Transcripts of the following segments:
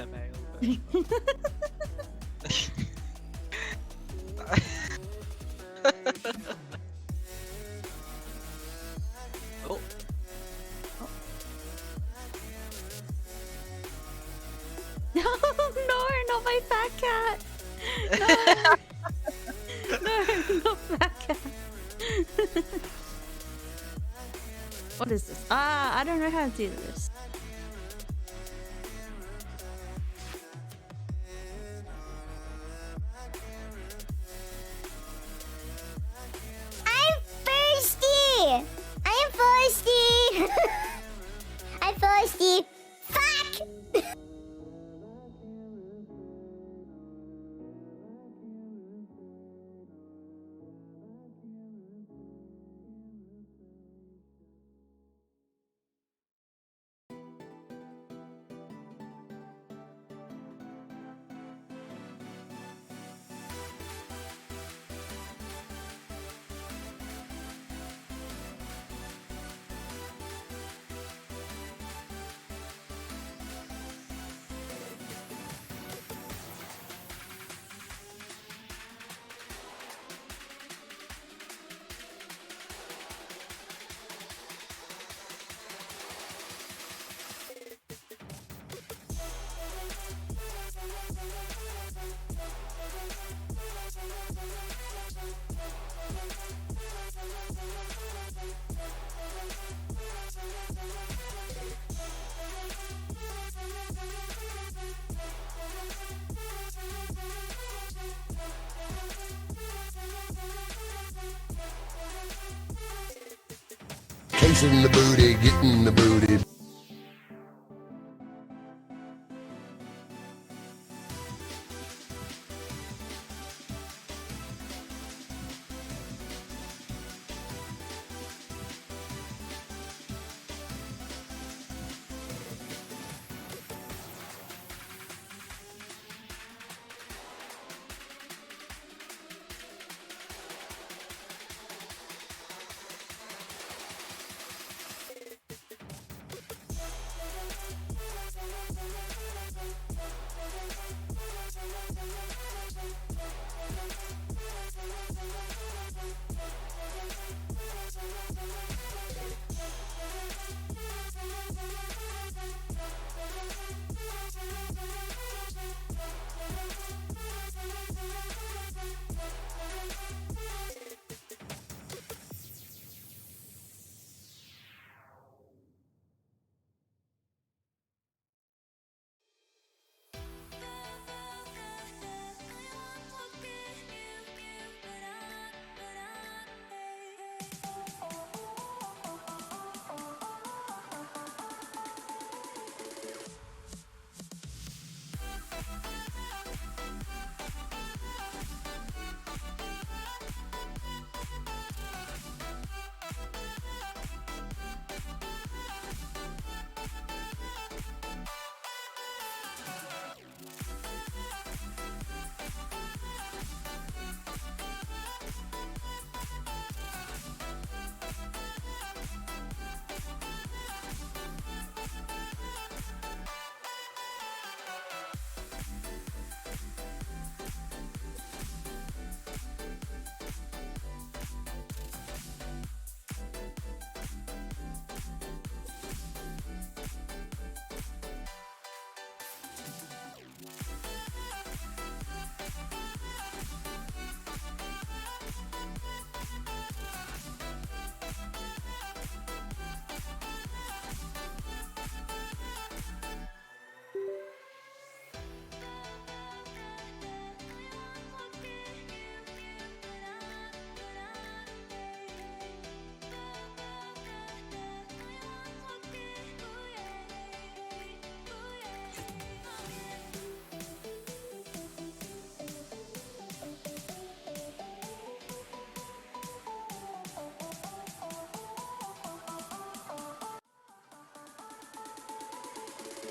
the male version. Oh. No, not my fat cat. No, no, not fat cat. What is this? I don't know how to do this. I'm thirsty! I'm thirsty! I'm thirsty! Fuck! Chasing the booty, getting the booty.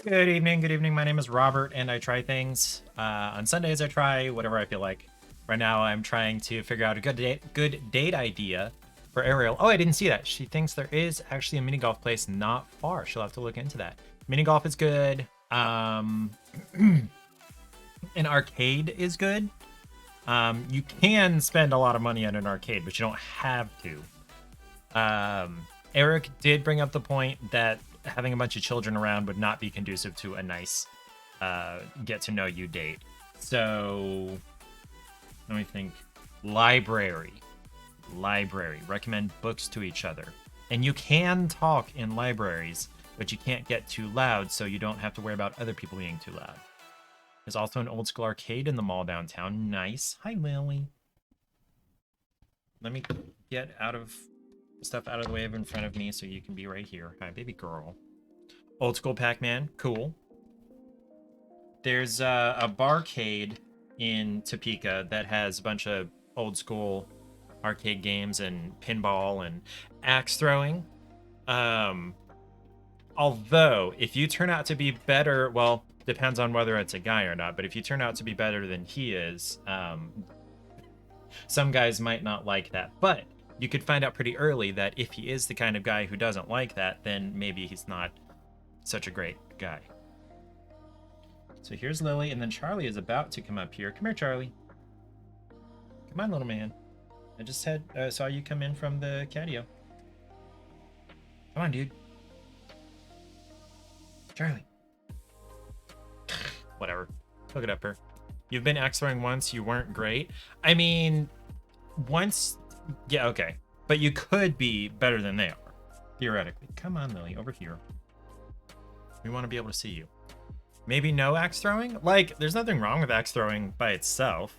Good evening. My name is Robert, and I try things. On Sundays, I try whatever I feel like. Right now, I'm trying to figure out a good date idea for Ariel. Oh, I didn't see that. She thinks there is actually a mini golf place not far. She'll have to look into that. Mini golf is good. Um, an arcade is good. You can spend a lot of money at an arcade, but you don't have to. Eric did bring up the point that having a bunch of children around would not be conducive to a nice get to know you date. So let me think. Library. Recommend books to each other. And you can talk in libraries, but you can't get too loud, so you don't have to worry about other people being too loud. There's also an old school arcade in the mall downtown. Nice. Hi, Lily. Let me get stuff out of the way in front of me so you can be right here. Hi, baby girl. Old school Pac-Man. Cool. There's a barcade in Topeka that has a bunch of old school arcade games and pinball and axe throwing. Although, if you turn out to be better, well, depends on whether it's a guy or not, but if you turn out to be better than he is, some guys might not like that. But you could find out pretty early that if he is the kind of guy who doesn't like that, then maybe he's not such a great guy. So here's Lily, and then Charlie is about to come up here. Come here, Charlie. Come on, little man. I just saw you come in from the catio. Come on, dude. Charlie. Whatever. Look it up her. You've been axe throwing once, you weren't great. I mean, once, yeah, okay. But you could be better than they are, theoretically. Come on, Lily, over here. We want to be able to see you. Maybe no axe throwing? Like, there's nothing wrong with axe throwing by itself.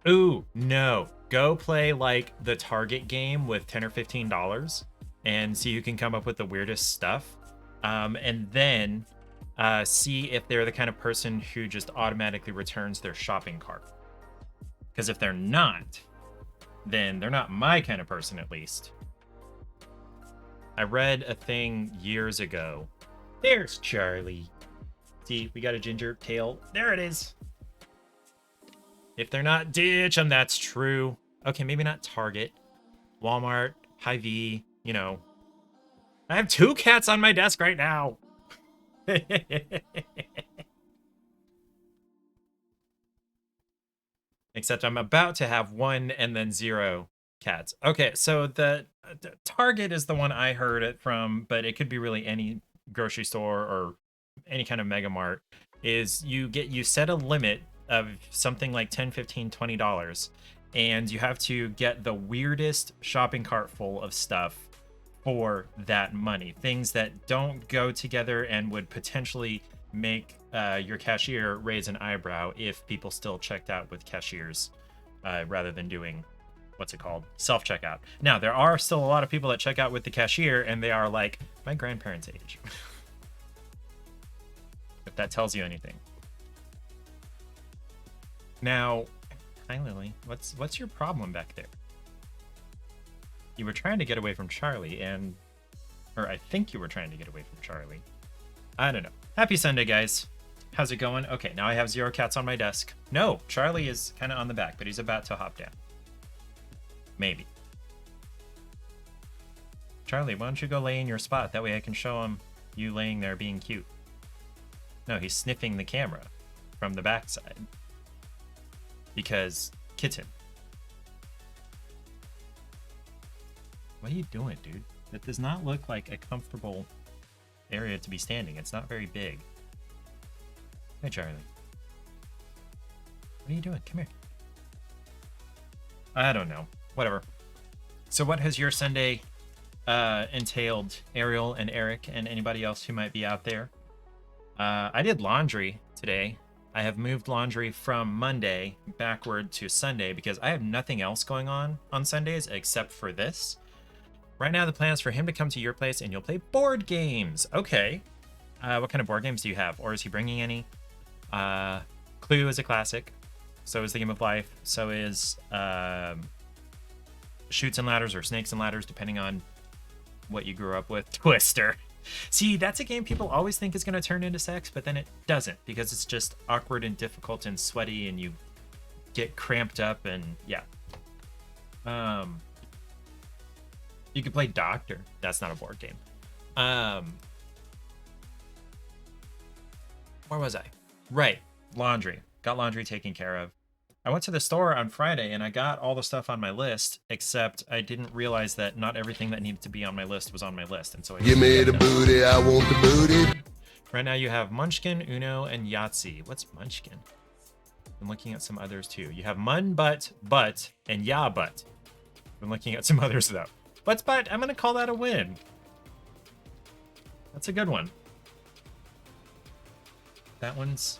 Ooh, no. Go play, like, the Target game with $10 or $15 and see who can come up with the weirdest stuff. And then see if they're the kind of person who just automatically returns their shopping cart. Because if they're not, then they're not my kind of person, at least. I read a thing years ago. There's Charlie. See, we got a ginger tail. There it is. If they're not, ditch them. That's true. Okay, maybe not Target. Walmart, Hy-Vee, you know. I have 2 cats on my desk right now. Except I'm about to have 1 and then 0 cats. Okay, so the Target is the one I heard it from, but it could be really any grocery store or any kind of mega mart. Is you set a limit of something like $10, $15, $20, and you have to get the weirdest shopping cart full of stuff for that money. Things that don't go together and would potentially make your cashier raise an eyebrow if people still checked out with cashiers rather than doing, what's it called? Self-checkout. Now, there are still a lot of people that check out with the cashier and they are like my grandparents' age. If that tells you anything. Now, hi Lily, what's your problem back there? You were trying to get away from Charlie or I think you were trying to get away from Charlie. I don't know. Happy Sunday, guys. How's it going? Okay, now I have 0 cats on my desk. No, Charlie is kind of on the back, but he's about to hop down. Maybe. Charlie, why don't you go lay in your spot? That way I can show him you laying there being cute. No, he's sniffing the camera from the backside. Because kitten. What are you doing, dude? That does not look like a comfortable area to be standing. It's not very big. Hey, Charlie. What are you doing? Come here. I don't know. Whatever. So what has your Sunday entailed, Ariel and Eric and anybody else who might be out there? I did laundry today. I have moved laundry from Monday backward to Sunday because I have nothing else going on Sundays except for this. Right now, the plan is for him to come to your place and you'll play board games. Okay. What kind of board games do you have? Or is he bringing any? Clue is a classic. So is The Game of Life. So is Chutes and Ladders or Snakes and Ladders, depending on what you grew up with. Twister. See, that's a game people always think is going to turn into sex, but then it doesn't because it's just awkward and difficult and sweaty and you get cramped up and yeah. You could play Doctor. That's not a board game. Where was I? Right, laundry. Got laundry taken care of. I went to the store on Friday and I got all the stuff on my list, except I didn't realize that not everything that needed to be on my list was on my list, and so I Give me the booty, I want the booty. Right now you have Munchkin, Uno, and Yahtzee. What's Munchkin? I'm looking at some others too. You have Mun, Butt, and Ya Butt. I'm looking at some others though. Butts Butt, I'm gonna call that a win. That's a good one. That one's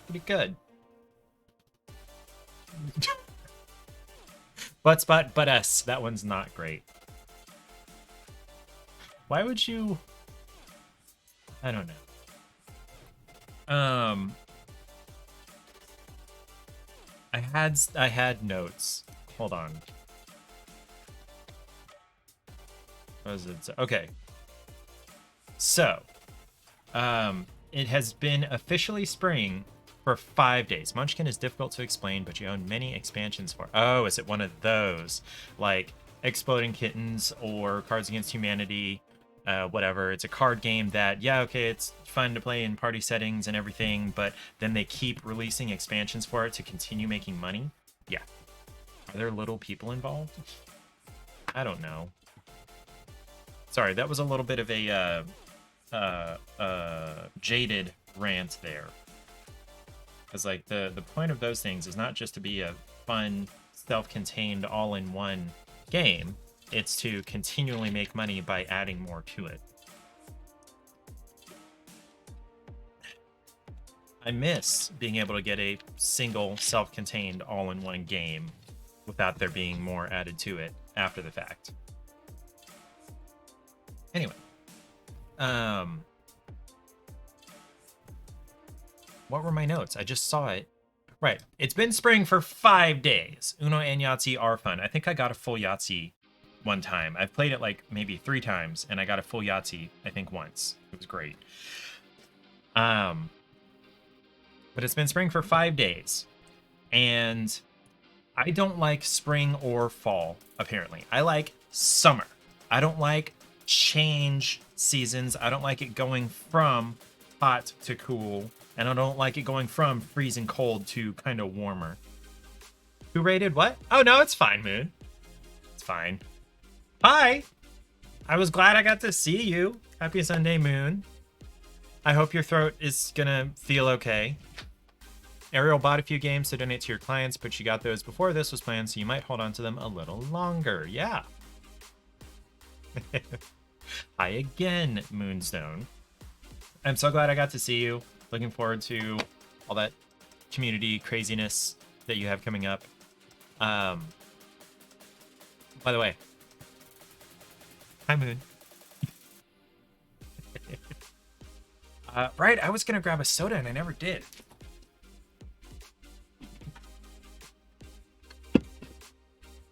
pretty good. Butts Butt, Butt-S. That one's not great. Why would you... I don't know. I had notes. Hold on. What was it? Okay. So, it has been officially spring for 5 days. Munchkin is difficult to explain, but you own many expansions for. Oh, is it one of those? Like Exploding Kittens or Cards Against Humanity, whatever. It's a card game that, yeah, okay, it's fun to play in party settings and everything, but then they keep releasing expansions for it to continue making money? Yeah. Are there little people involved? I don't know. Sorry, that was a little bit of a jaded rant there. Because, like, the point of those things is not just to be a fun, self-contained, all-in-one game. It's to continually make money by adding more to it. I miss being able to get a single, self-contained, all-in-one game without there being more added to it after the fact. Anyway. What were my notes? I just saw it. Right. It's been spring for 5 days. Uno and Yahtzee are fun. I think I got a full Yahtzee one time. I've played it like maybe 3 times, and I got a full Yahtzee, I think, once. It was great. But it's been spring for 5 days. And I don't like spring or fall, apparently. I like summer. I don't like change seasons. I don't like it going from hot to cool. And I don't like it going from freezing cold to kind of warmer. Who rated what? Oh, no, it's fine, Moon. It's fine. Hi! I was glad I got to see you. Happy Sunday, Moon. I hope your throat is gonna feel okay. Ariel bought a few games to donate to your clients, but she got those before this was planned, so you might hold on to them a little longer. Yeah. Hi again, Moonstone. I'm so glad I got to see you. Looking forward to all that community craziness that you have coming up. By the way, hi, Moon. Right, I was gonna grab a soda and I never did.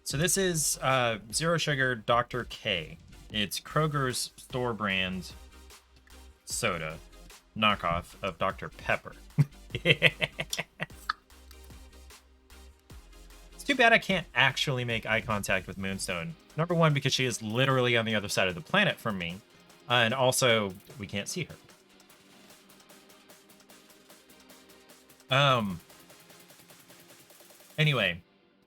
So this is Zero Sugar Dr. K. It's Kroger's store brand soda knockoff of Dr. Pepper. It's too bad I can't actually make eye contact with Moonstone. Number one, because she is literally on the other side of the planet from me. And also, we can't see her. Anyway,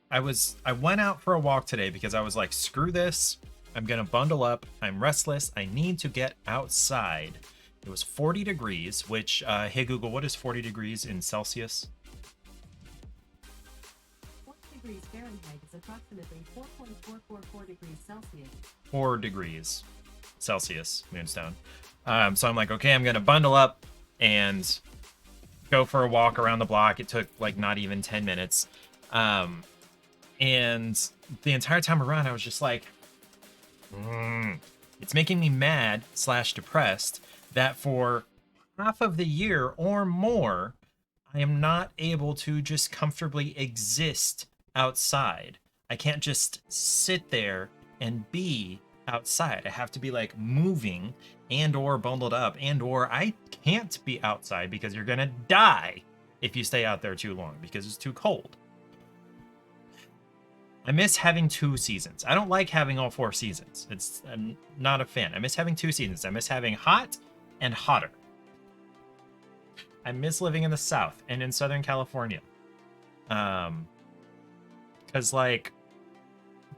I went out for a walk today because I was like, screw this. I'm gonna bundle up. I'm restless. I need to get outside. It was 40 degrees, which, hey Google, what is 40 degrees in Celsius? 40 degrees Fahrenheit is approximately 4.444 degrees Celsius. 4 degrees Celsius, Moonstone. So I'm like, okay, I'm gonna bundle up and go for a walk around the block. It took like not even 10 minutes. And the entire time around, I was just like, it's making me mad / depressed that for half of the year or more, I am not able to just comfortably exist outside. I can't just sit there and be outside. I have to be like moving and or bundled up and or I can't be outside because you're gonna die if you stay out there too long because it's too cold. I miss having 2 seasons. I don't like having all 4 seasons. I'm not a fan. I miss having 2 seasons. I miss having hot and hotter. I miss living in the South and in Southern California. Because, like,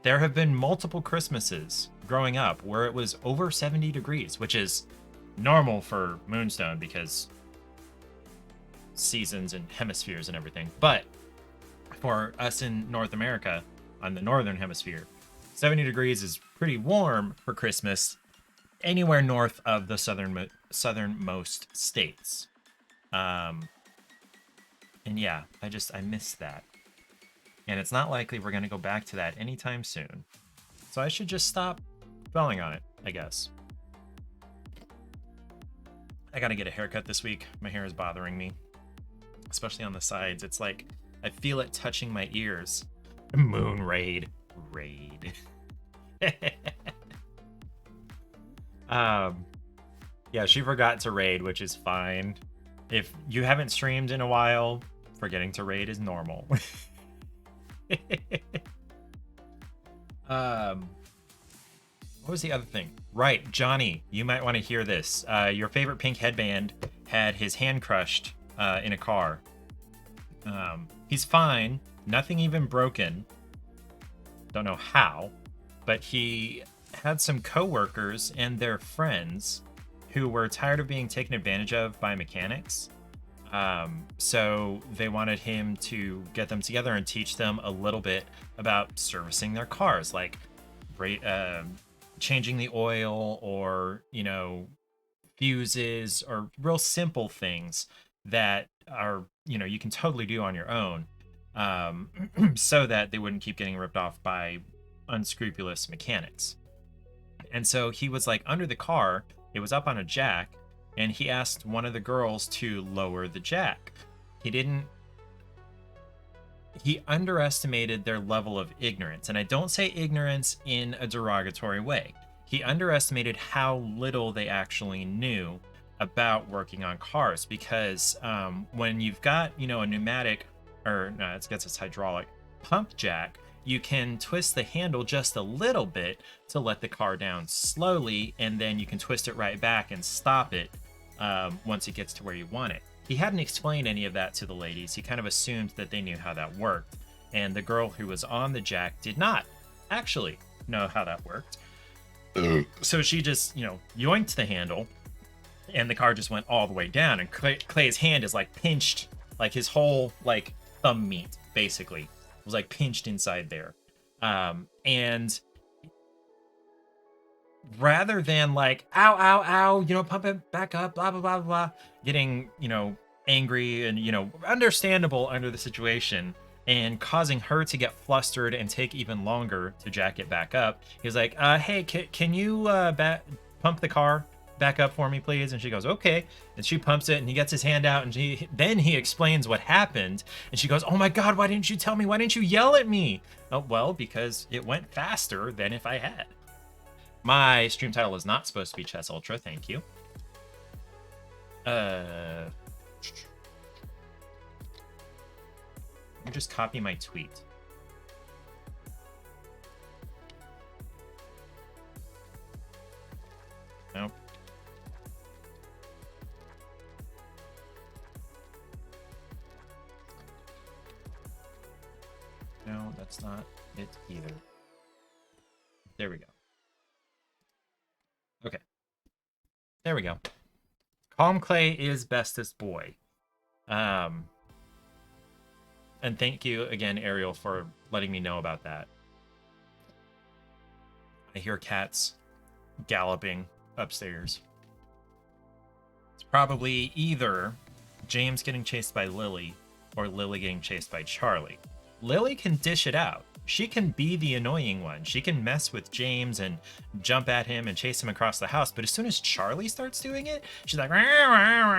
there have been multiple Christmases growing up where it was over 70 degrees, which is normal for Moonstone because seasons and hemispheres and everything. But for us in North America, on the Northern Hemisphere, 70 degrees is pretty warm for Christmas anywhere north of the southernmost states. And yeah, I miss that. And it's not likely we're going to go back to that anytime soon. So I should just stop dwelling on it, I guess. I got to get a haircut this week. My hair is bothering me, especially on the sides. It's like I feel it touching my ears. Moon raid. Yeah, she forgot to raid, which is fine. If you haven't streamed in a while, forgetting to raid is normal. What was the other thing? Right, Johnny, you might want to hear this. Your favorite pink headband had his hand crushed in a car. He's fine, nothing even broken. Don't know how, but he had some coworkers and their friends who were tired of being taken advantage of by mechanics. So they wanted him to get them together and teach them a little bit about servicing their cars, like changing the oil or, you know, fuses or real simple things that are, you know, you can totally do on your own, so that they wouldn't keep getting ripped off by unscrupulous mechanics. And so he was like under the car, it was up on a jack, and he asked one of the girls to lower the jack. He underestimated their level of ignorance. And I don't say ignorance in a derogatory way. He underestimated how little they actually knew about working on cars, because when you've got, you know, a pneumatic, or no, it's hydraulic pump jack, you can twist the handle just a little bit to let the car down slowly, and then you can twist it right back and stop it once it gets to where you want it. He hadn't explained any of that to the ladies. He kind of assumed that they knew how that worked, and the girl who was on the jack did not actually know how that worked. So she just, you know, yoinked the handle, and the car just went all the way down, and Clay's hand is like pinched, like his whole like thumb meat basically was like pinched inside there. And rather than like, ow, ow, ow, you know, pump it back up, blah, blah, blah, blah, getting, you know, angry and, you know, understandable under the situation and causing her to get flustered and take even longer to jack it back up, he was like, hey, can you pump the car back up for me, please? And she goes, okay. And she pumps it, and he gets his hand out, and then he explains what happened. And she goes, oh my God, why didn't you tell me? Why didn't you yell at me? Oh, well, because it went faster than if I had. My stream title is not supposed to be Chess Ultra, thank you. Let me just copy my tweet. Nope. No, that's not it either. There we go. Okay. There we go. Calm Clay is bestest boy. And thank you again, Ariel, for letting me know about that. I hear cats galloping upstairs. It's probably either James getting chased by Lily or Lily getting chased by Charlie. Lily can dish it out. She can be the annoying one. She can mess with James and jump at him and chase him across the house. But as soon as Charlie starts doing it, she's like, I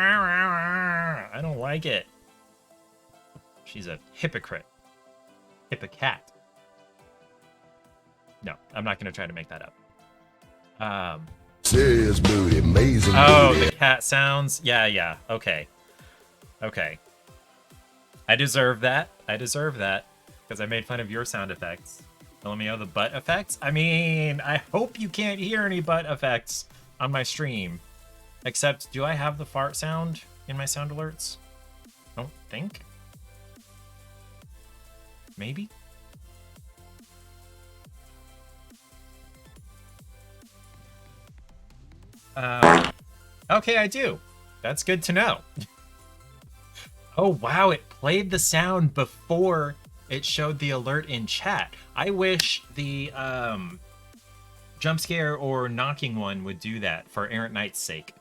don't like it. She's a hypocrite. Hippocat. No, I'm not going to try to make that up. Serious booty, amazing Oh, booty. the cat sounds. Yeah. Okay. I deserve that. Because I made fun of your sound effects. LMAO, the butt effects? I mean, I hope you can't hear any butt effects on my stream. Except, do I have the fart sound in my sound alerts? don't think. Maybe? Okay, I do. That's good to know. Oh, wow, it played the sound before it showed the alert in chat. I wish the jump scare or knocking one would do that for Errant Knight's sake.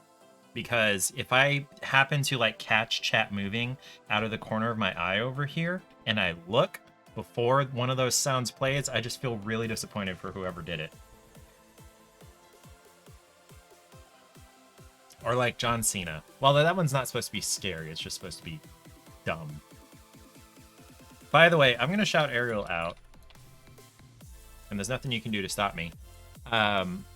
Because if I happen to like catch chat moving out of the corner of my eye over here and I look before one of those sounds plays, I just feel really disappointed for whoever did it. Or like John Cena. Well, that one's not supposed to be scary. It's just supposed to be dumb. By the way, I'm going to shout Ariel out. And there's nothing you can do to stop me.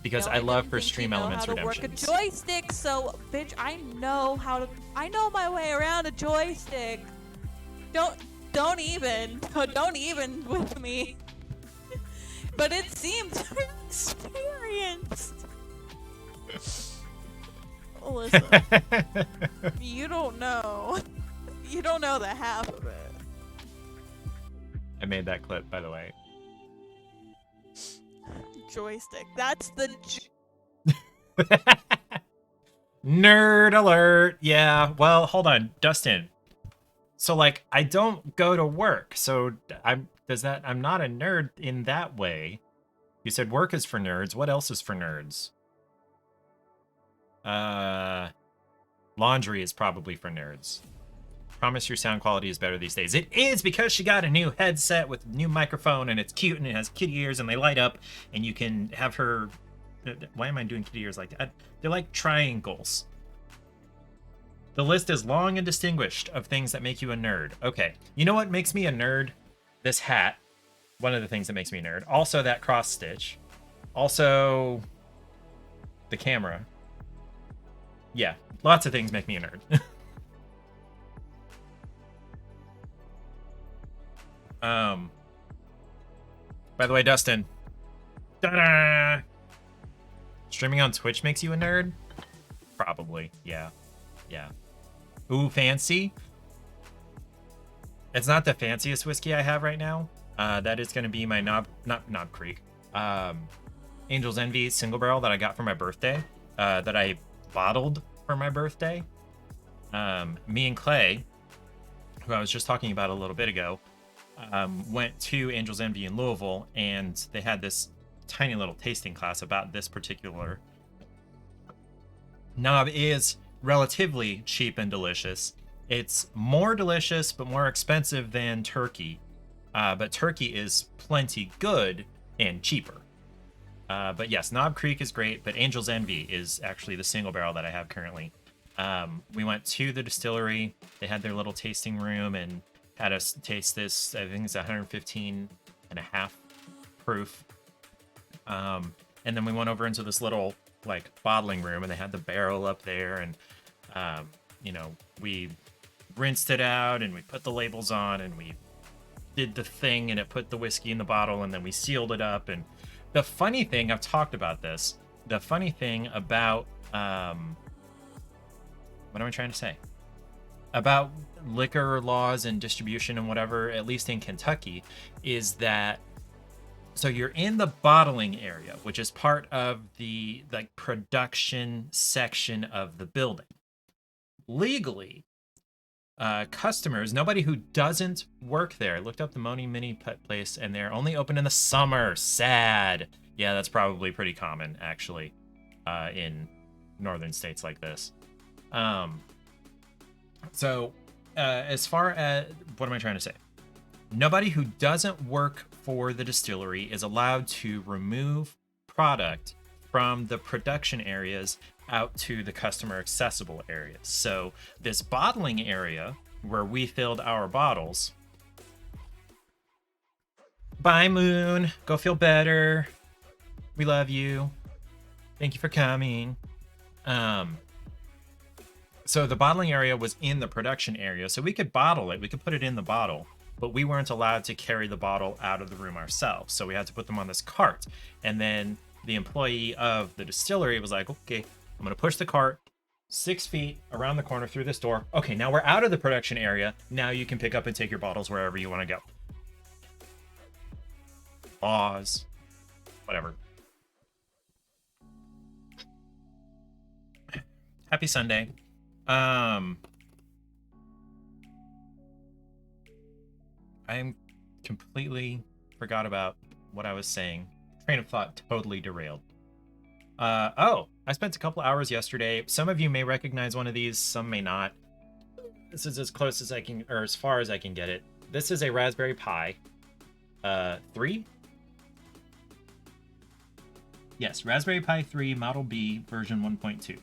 Because I love her Stream Elements Redemptions. Work a joystick, so bitch, I know my way around a joystick. Don't even with me. But it seems experienced. Listen, you don't know the half of it. I made that clip, by the way. Joystick. That's the Nerd alert. Yeah. Well, hold on, Dustin. So like, I don't go to work. So I'm not a nerd in that way. You said work is for nerds. What else is for nerds? Laundry is probably for nerds. Promise your sound quality is better these days. It is, because she got a new headset with a new microphone, and it's cute, and it has kitty ears, and they light up, and you can have her... Why am I doing kitty ears like that? They're like triangles. The list is long and distinguished of things that make you a nerd. Okay, you know what makes me a nerd? This hat. One of the things that makes me a nerd. Also that cross stitch. Also the camera. Yeah, lots of things make me a nerd. By the way, Dustin. Ta-da! Streaming on Twitch makes you a nerd? Probably, yeah. Yeah. Ooh, fancy? It's not the fanciest whiskey I have right now. That is going to be my not Knob Creek. Angel's Envy single barrel that I got for my birthday. That I bottled for my birthday. Me and Clay, who I was just talking about a little bit ago, went to Angel's Envy in Louisville, and they had this tiny little tasting class about this particular knob. Is relatively cheap and delicious. It's more delicious but more expensive than turkey, but turkey is plenty good and cheaper. But yes, Knob Creek is great, but Angel's Envy is actually the single barrel that I have currently. We went to the distillery. They had their little tasting room and had us taste this. I think it's 115 and a half proof. And then we went over into this little like bottling room, and they had the barrel up there, and you know, we rinsed it out and we put the labels on and we did the thing, and it put the whiskey in the bottle, and then we sealed it up. And the funny thing, I've talked about this, the funny thing about what am I trying to say about liquor laws and distribution and whatever, at least in Kentucky, is that so you're in the bottling area, which is part of the like production section of the building. Legally, customers, nobody who doesn't work there, I looked up the Moni Mini Pet Place, and they're only open in the summer. Sad. Yeah, that's probably pretty common, actually, in northern states like this. So, as far as, what am I trying to say? Nobody who doesn't work for the distillery is allowed to remove product from the production areas out to the customer accessible areas. So this bottling area where we filled our bottles. Bye, Moon. Go feel better. We love you. Thank you for coming. So the bottling area was in the production area, so we could bottle it. We could put it in the bottle, but we weren't allowed to carry the bottle out of the room ourselves. So we had to put them on this cart. And then the employee of the distillery was like, okay, I'm going to push the cart. 6 feet around the corner through this door. Okay, now we're out of the production area. Now you can pick up and take your bottles wherever you want to go. Pause. Whatever. Happy Sunday. I completely forgot about what I was saying. Train of thought totally derailed. Oh, I spent a couple hours yesterday. Some of you may recognize one of these, some may not. This is as close as I can, or as far as I can get it. This is a Raspberry Pi 3. Yes, Raspberry Pi 3 Model B version 1.2.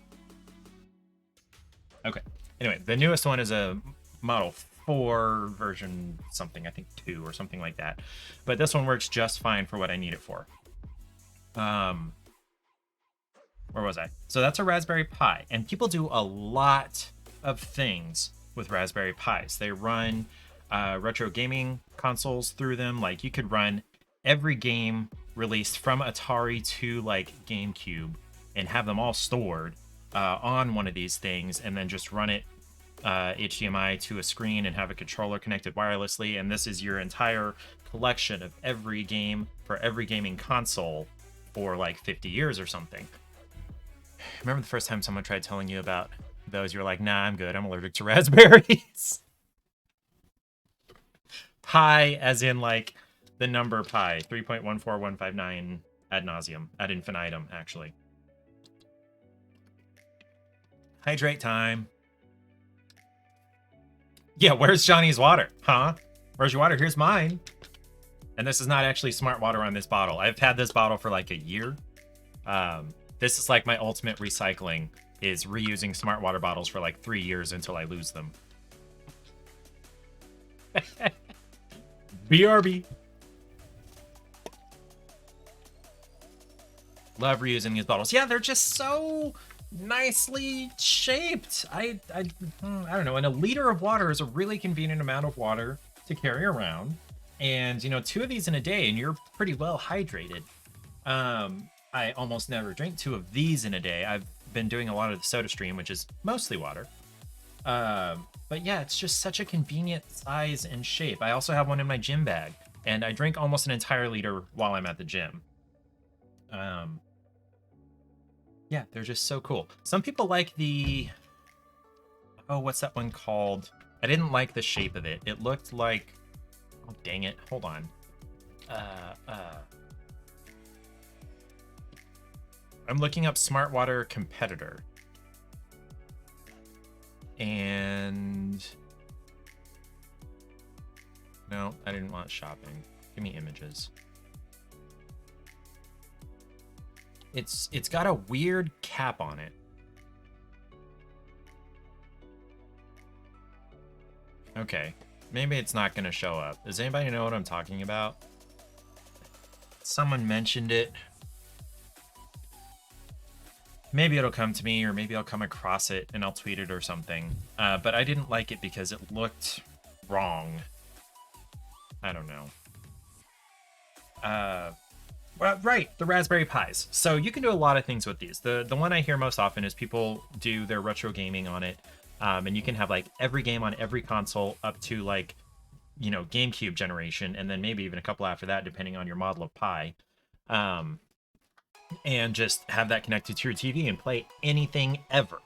Okay. Anyway, the newest one is a Model 4 version something, I think 2 or something like that. But this one works just fine for what I need it for. Where was I? So that's a Raspberry Pi, and people do a lot of things with Raspberry Pis. They run retro gaming consoles through them. Like, you could run every game released from Atari to like GameCube and have them all stored on one of these things, and then just run it HDMI to a screen and have a controller connected wirelessly. And this is your entire collection of every game for every gaming console for like 50 years or something. Remember the first time someone tried telling you about those? You were like, nah, I'm good. I'm allergic to raspberries. Pi, as in like the number pi, 3.14159 ad nauseum, ad infinitum, actually. Hydrate time. Yeah, where's Johnny's water? Huh? Where's your water? Here's mine. And this is not actually smart water on this bottle. I've had this bottle for like a year. This is like my ultimate recycling, is reusing smart water bottles for like 3 years until I lose them. BRB. Love reusing these bottles. Yeah, they're just so nicely shaped. I don't know. And a liter of water is a really convenient amount of water to carry around. And, you know, 2 of these in a day and you're pretty well hydrated. I almost never drink 2 of these in a day. I've been doing a lot of the Soda Stream, which is mostly water. But yeah, it's just such a convenient size and shape. I also have one in my gym bag, and I drink almost an entire liter while I'm at the gym. Yeah, they're just so cool. Some people like the... Oh, what's that one called? I didn't like the shape of it. It looked like... Oh, dang it. Hold on. I'm looking up Smart Water Competitor. And... No, I didn't want shopping. Give me images. It's got a weird cap on it. Okay. Maybe it's not going to show up. Does anybody know what I'm talking about? Someone mentioned it. Maybe it'll come to me, or maybe I'll come across it and I'll tweet it or something. But I didn't like it because it looked wrong. I don't know. Well, right, the Raspberry Pis. So you can do a lot of things with these. The one I hear most often is people do their retro gaming on it. And you can have like every game on every console up to like, you know, GameCube generation, and then maybe even a couple after that, depending on your model of Pi. And just have that connected to your TV and play anything ever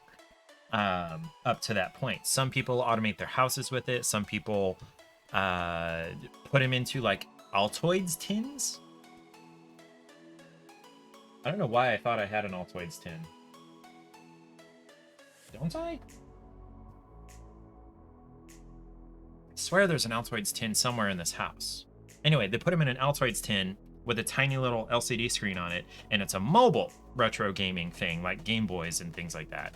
up to that point. Some people automate their houses with it. Some people put them into like Altoids tins. I don't know why I thought I had an Altoids tin. Don't I? I swear there's an Altoids tin somewhere in this house. Anyway, they put them in an Altoids tin with a tiny little LCD screen on it, and it's a mobile retro gaming thing, like Game Boys and things like that.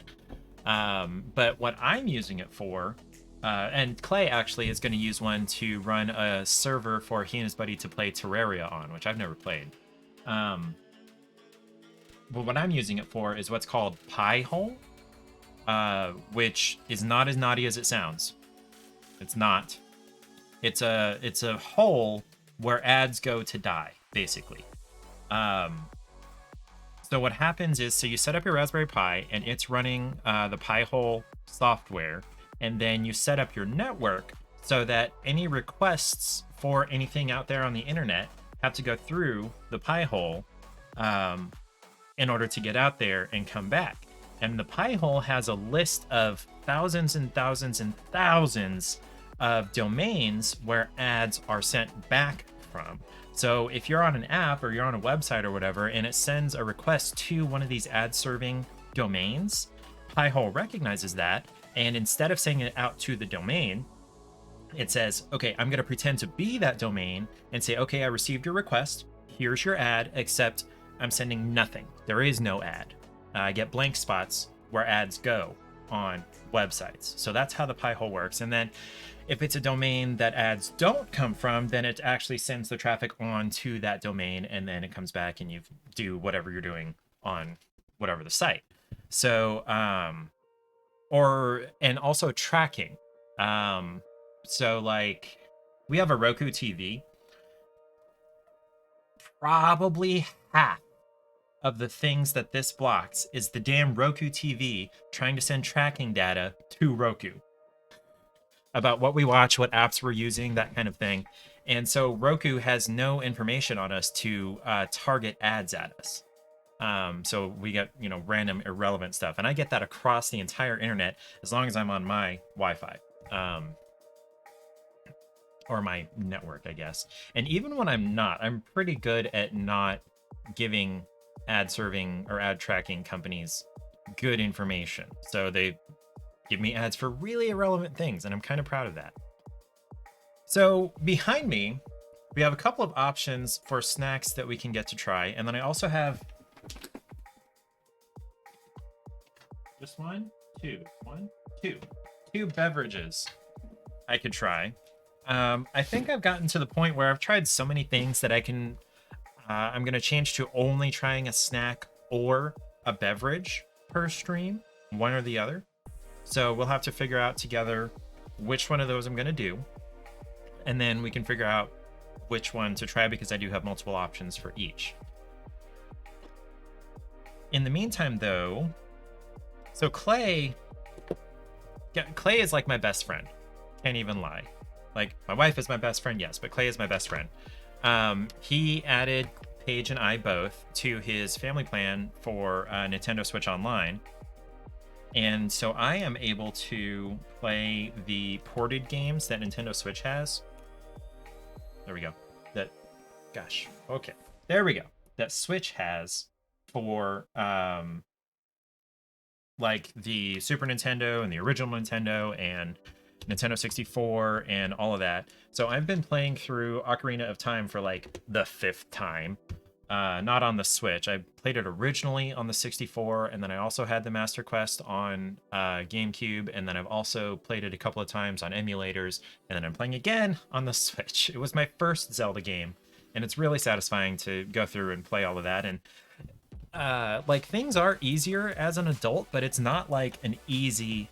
But what I'm using it for, and Clay actually is going to use one to run a server for he and his buddy to play Terraria on, which I've never played. But what I'm using it for is what's called Pi Hole, which is not as naughty as it sounds. It's not. It's a hole where ads go to die, basically. So what happens is, so you set up your Raspberry Pi and it's running the Pi-hole software, and then you set up your network so that any requests for anything out there on the internet have to go through the Pi-hole in order to get out there and come back. And the Pi-hole has a list of thousands and thousands and thousands of domains where ads are sent back from. So if you're on an app or you're on a website or whatever, and it sends a request to one of these ad serving domains, Pi-hole recognizes that, and instead of sending it out to the domain, it says, okay, I'm going to pretend to be that domain and say, okay, I received your request. Here's your ad, except I'm sending nothing. There is no ad. I get blank spots where ads go on websites. So that's how the Pi-hole works. And then if it's a domain that ads don't come from, then it actually sends the traffic on to that domain, and then it comes back and you do whatever you're doing on whatever the site. So, and also tracking. So like we have a Roku TV. Probably half of the things that this blocks is the damn Roku TV trying to send tracking data to Roku about what we watch, what apps we're using, that kind of thing. And so Roku has no information on us to target ads at us. So we get, random irrelevant stuff. And I get that across the entire internet as long as I'm on my Wi-Fi. Or my network, I guess. And even when I'm not, I'm pretty good at not giving ad serving or ad tracking companies good information. So they give me ads for really irrelevant things, and I'm kind of proud of that. So behind me, we have a couple of options for snacks that we can get to try. And then I also have just two beverages I could try. I think I've gotten to the point where I've tried so many things that I'm going to change to only trying a snack or a beverage per stream, one or the other. So we'll have to figure out together which one of those I'm going to do. And then we can figure out which one to try, because I do have multiple options for each. In the meantime, though, so Clay is like my best friend. Can't even lie. Like, my wife is my best friend, yes, but Clay is my best friend. He added Paige and I both to his family plan for Nintendo Switch Online. And so I am able to play the ported games that Nintendo Switch has. There we go. There we go. That Switch has for like the Super Nintendo and the original Nintendo and Nintendo 64 and all of that. So I've been playing through Ocarina of Time for like the 5th time. Not on the Switch. I played it originally on the 64, and then I also had the Master Quest on GameCube, and then I've also played it a couple of times on emulators, and then I'm playing again on the Switch. It was my first Zelda game, and it's really satisfying to go through and play all of that. And like, things are easier as an adult, but it's not like an easy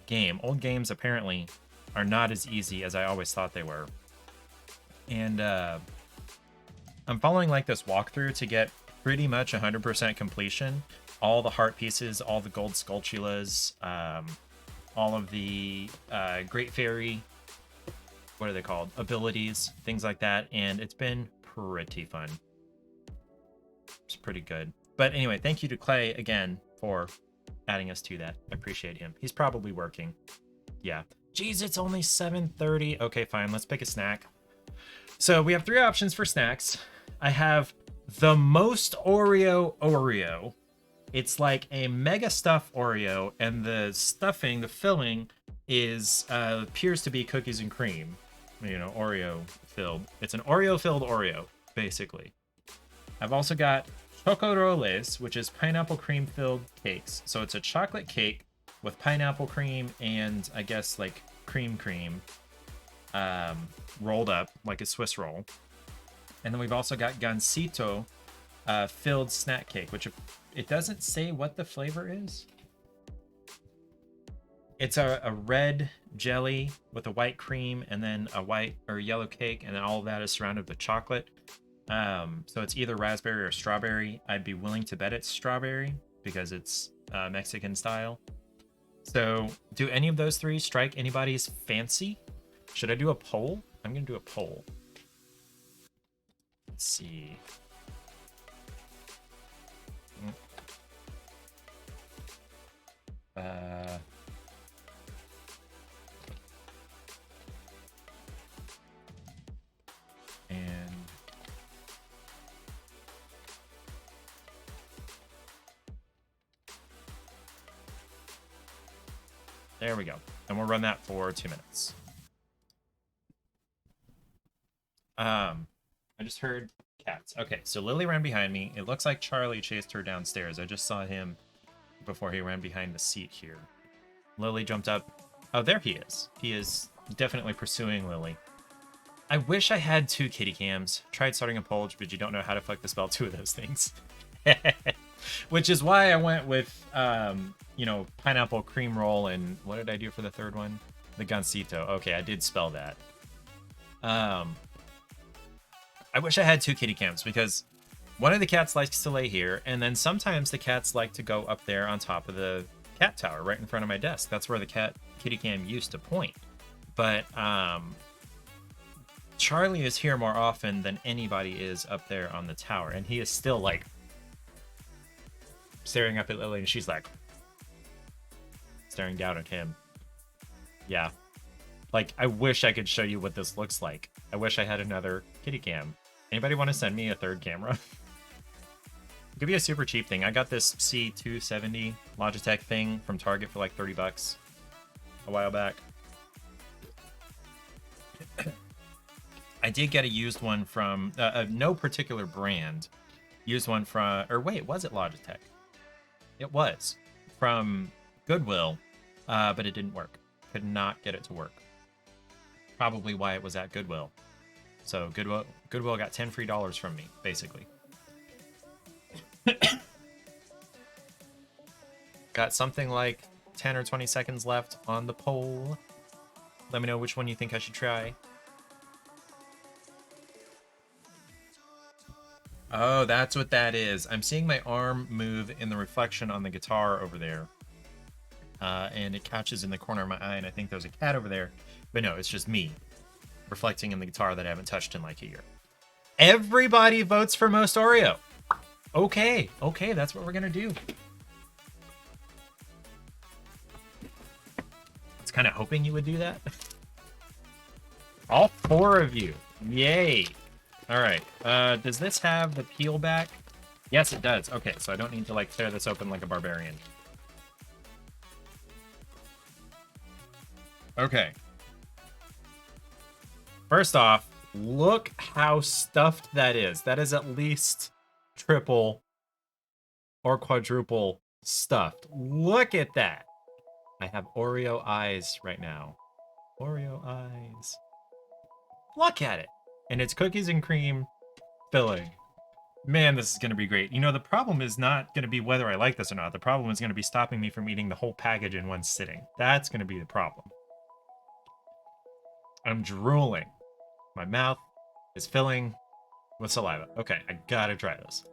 game. Old games apparently are not as easy as I always thought they were. And I'm following like this walkthrough to get pretty much 100% completion. All the heart pieces, all the gold Skulltulas, all of the Great Fairy, what are they called? Abilities, things like that. And it's been pretty fun. It's pretty good. But anyway, thank you to Clay again for adding us to that. I appreciate him. He's probably working. Yeah. Geez, it's only 7:30. Okay, fine. Let's pick a snack. So we have 3 options for snacks. I have the most Oreo. It's like a mega stuffed Oreo, and the stuffing, the filling, is appears to be cookies and cream. Oreo filled. It's an Oreo filled Oreo, basically. I've also got Choco Rolls, which is pineapple cream filled cakes. So it's a chocolate cake with pineapple cream and I guess like cream rolled up like a Swiss roll. And then we've also got Gansito filled snack cake, which it doesn't say what the flavor is. It's a red jelly with a white cream and then a white or yellow cake, and then all of that is surrounded with chocolate. So it's either raspberry or strawberry. I'd be willing to bet it's strawberry because it's Mexican style. So do any of those three strike anybody's fancy? Should I do a poll? I'm going to do a poll. Let's see. And there we go. And we'll run that for 2 minutes. I just heard cats. Okay, so Lily ran behind me. It looks like Charlie chased her downstairs. I just saw him before he ran behind the seat here. Lily jumped up. Oh, there he is. He is definitely pursuing Lily. I wish I had 2 kitty cams. Tried starting a poll, but you don't know how to fuck the spell 2 of those things. Which is why I went with, you know, pineapple cream roll and what did I do for the third one? The gansito. Okay, I did spell that. I wish I had 2 kitty cams because one of the cats likes to lay here, and then sometimes the cats like to go up there on top of the cat tower right in front of my desk. That's where the kitty cam used to point. But Charlie is here more often than anybody is up there on the tower, and he is still like staring up at Lily, and she's like staring down at him. Yeah. Like, I wish I could show you what this looks like. I wish I had another kitty cam. Anybody want to send me a third camera? It could be a super cheap thing. I got this C270 Logitech thing from Target for like 30 bucks a while back. I did get a used one from no particular brand. Used one from, or wait, was it Logitech? It was from Goodwill, but it didn't work. Could not get it to work. Probably why it was at Goodwill. So Goodwill got 10 free dollars from me, basically. Got something like 10 or 20 seconds left on the poll. Let me know which one you think I should try. Oh, that's what that is. I'm seeing my arm move in the reflection on the guitar over there. And it catches in the corner of my eye, and I think there's a cat over there. But no, it's just me reflecting in the guitar that I haven't touched in like a year. Everybody votes for most Oreo. Okay, that's what we're gonna do. I was kind of hoping you would do that. All 4 of you. Yay. All right. Does this have the peel back? Yes, it does. Okay, so I don't need to like tear this open like a barbarian. Okay. First off, look how stuffed that is. That is at least triple or quadruple stuffed. Look at that. I have Oreo eyes right now. Oreo eyes. Look at it. And it's cookies and cream filling. Man, this is going to be great. You know, the problem is not going to be whether I like this or not. The problem is going to be stopping me from eating the whole package in one sitting. That's going to be the problem. I'm drooling. My mouth is filling with saliva. Okay, I gotta try this.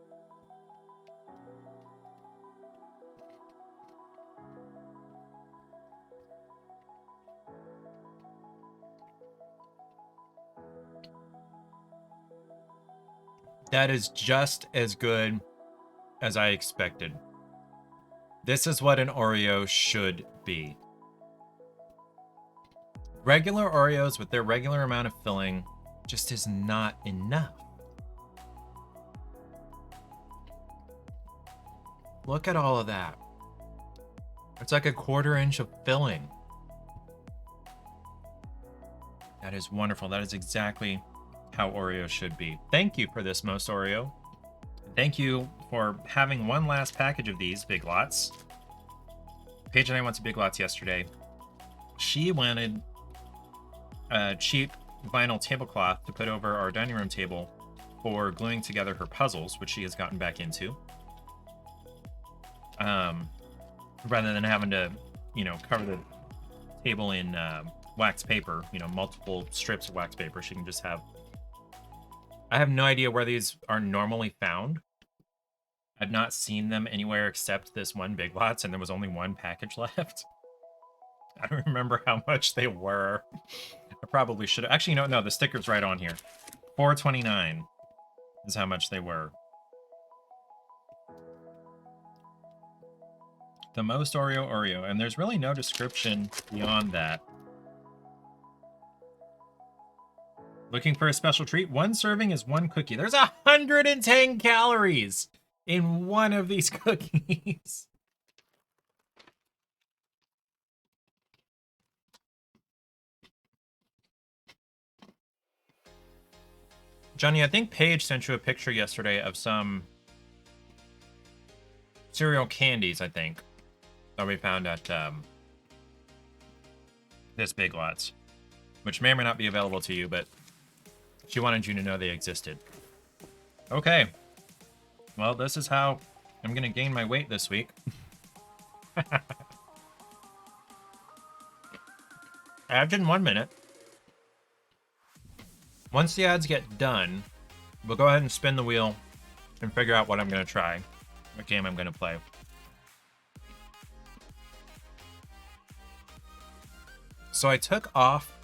That is just as good as I expected. This is what an Oreo should be. Regular Oreos with their regular amount of filling just is not enough. Look at all of that. It's like a 1/4 inch of filling. That is wonderful. That is exactly how Oreo should be. Thank you for this, Most Oreo. Thank you for having one last package of these Big Lots. Paige and I went to Big Lots yesterday. She wanted a cheap vinyl tablecloth to put over our dining room table for gluing together her puzzles, which she has gotten back into. Rather than having to, you know, cover the table in wax paper, you know, multiple strips of wax paper, she can just have I have no idea where these are normally found. I've not seen them anywhere except this one Big Lots, and there was only one package left. I don't remember how much they were. I probably should have. Actually, no, the sticker's right on here. $4.29 is how much they were. The most Oreo, and there's really no description beyond that. Looking for a special treat? One serving is one cookie. There's 110 calories in one of these cookies. Johnny, I think Paige sent you a picture yesterday of some cereal candies, I think, that we found at this Big Lots, which may or may not be available to you, but she wanted you to know they existed. Okay. Well, this is how I'm going to gain my weight this week. Ads in 1 minute. Once the ads get done, we'll go ahead and spin the wheel and figure out what I'm going to try, what game I'm going to play. So I took off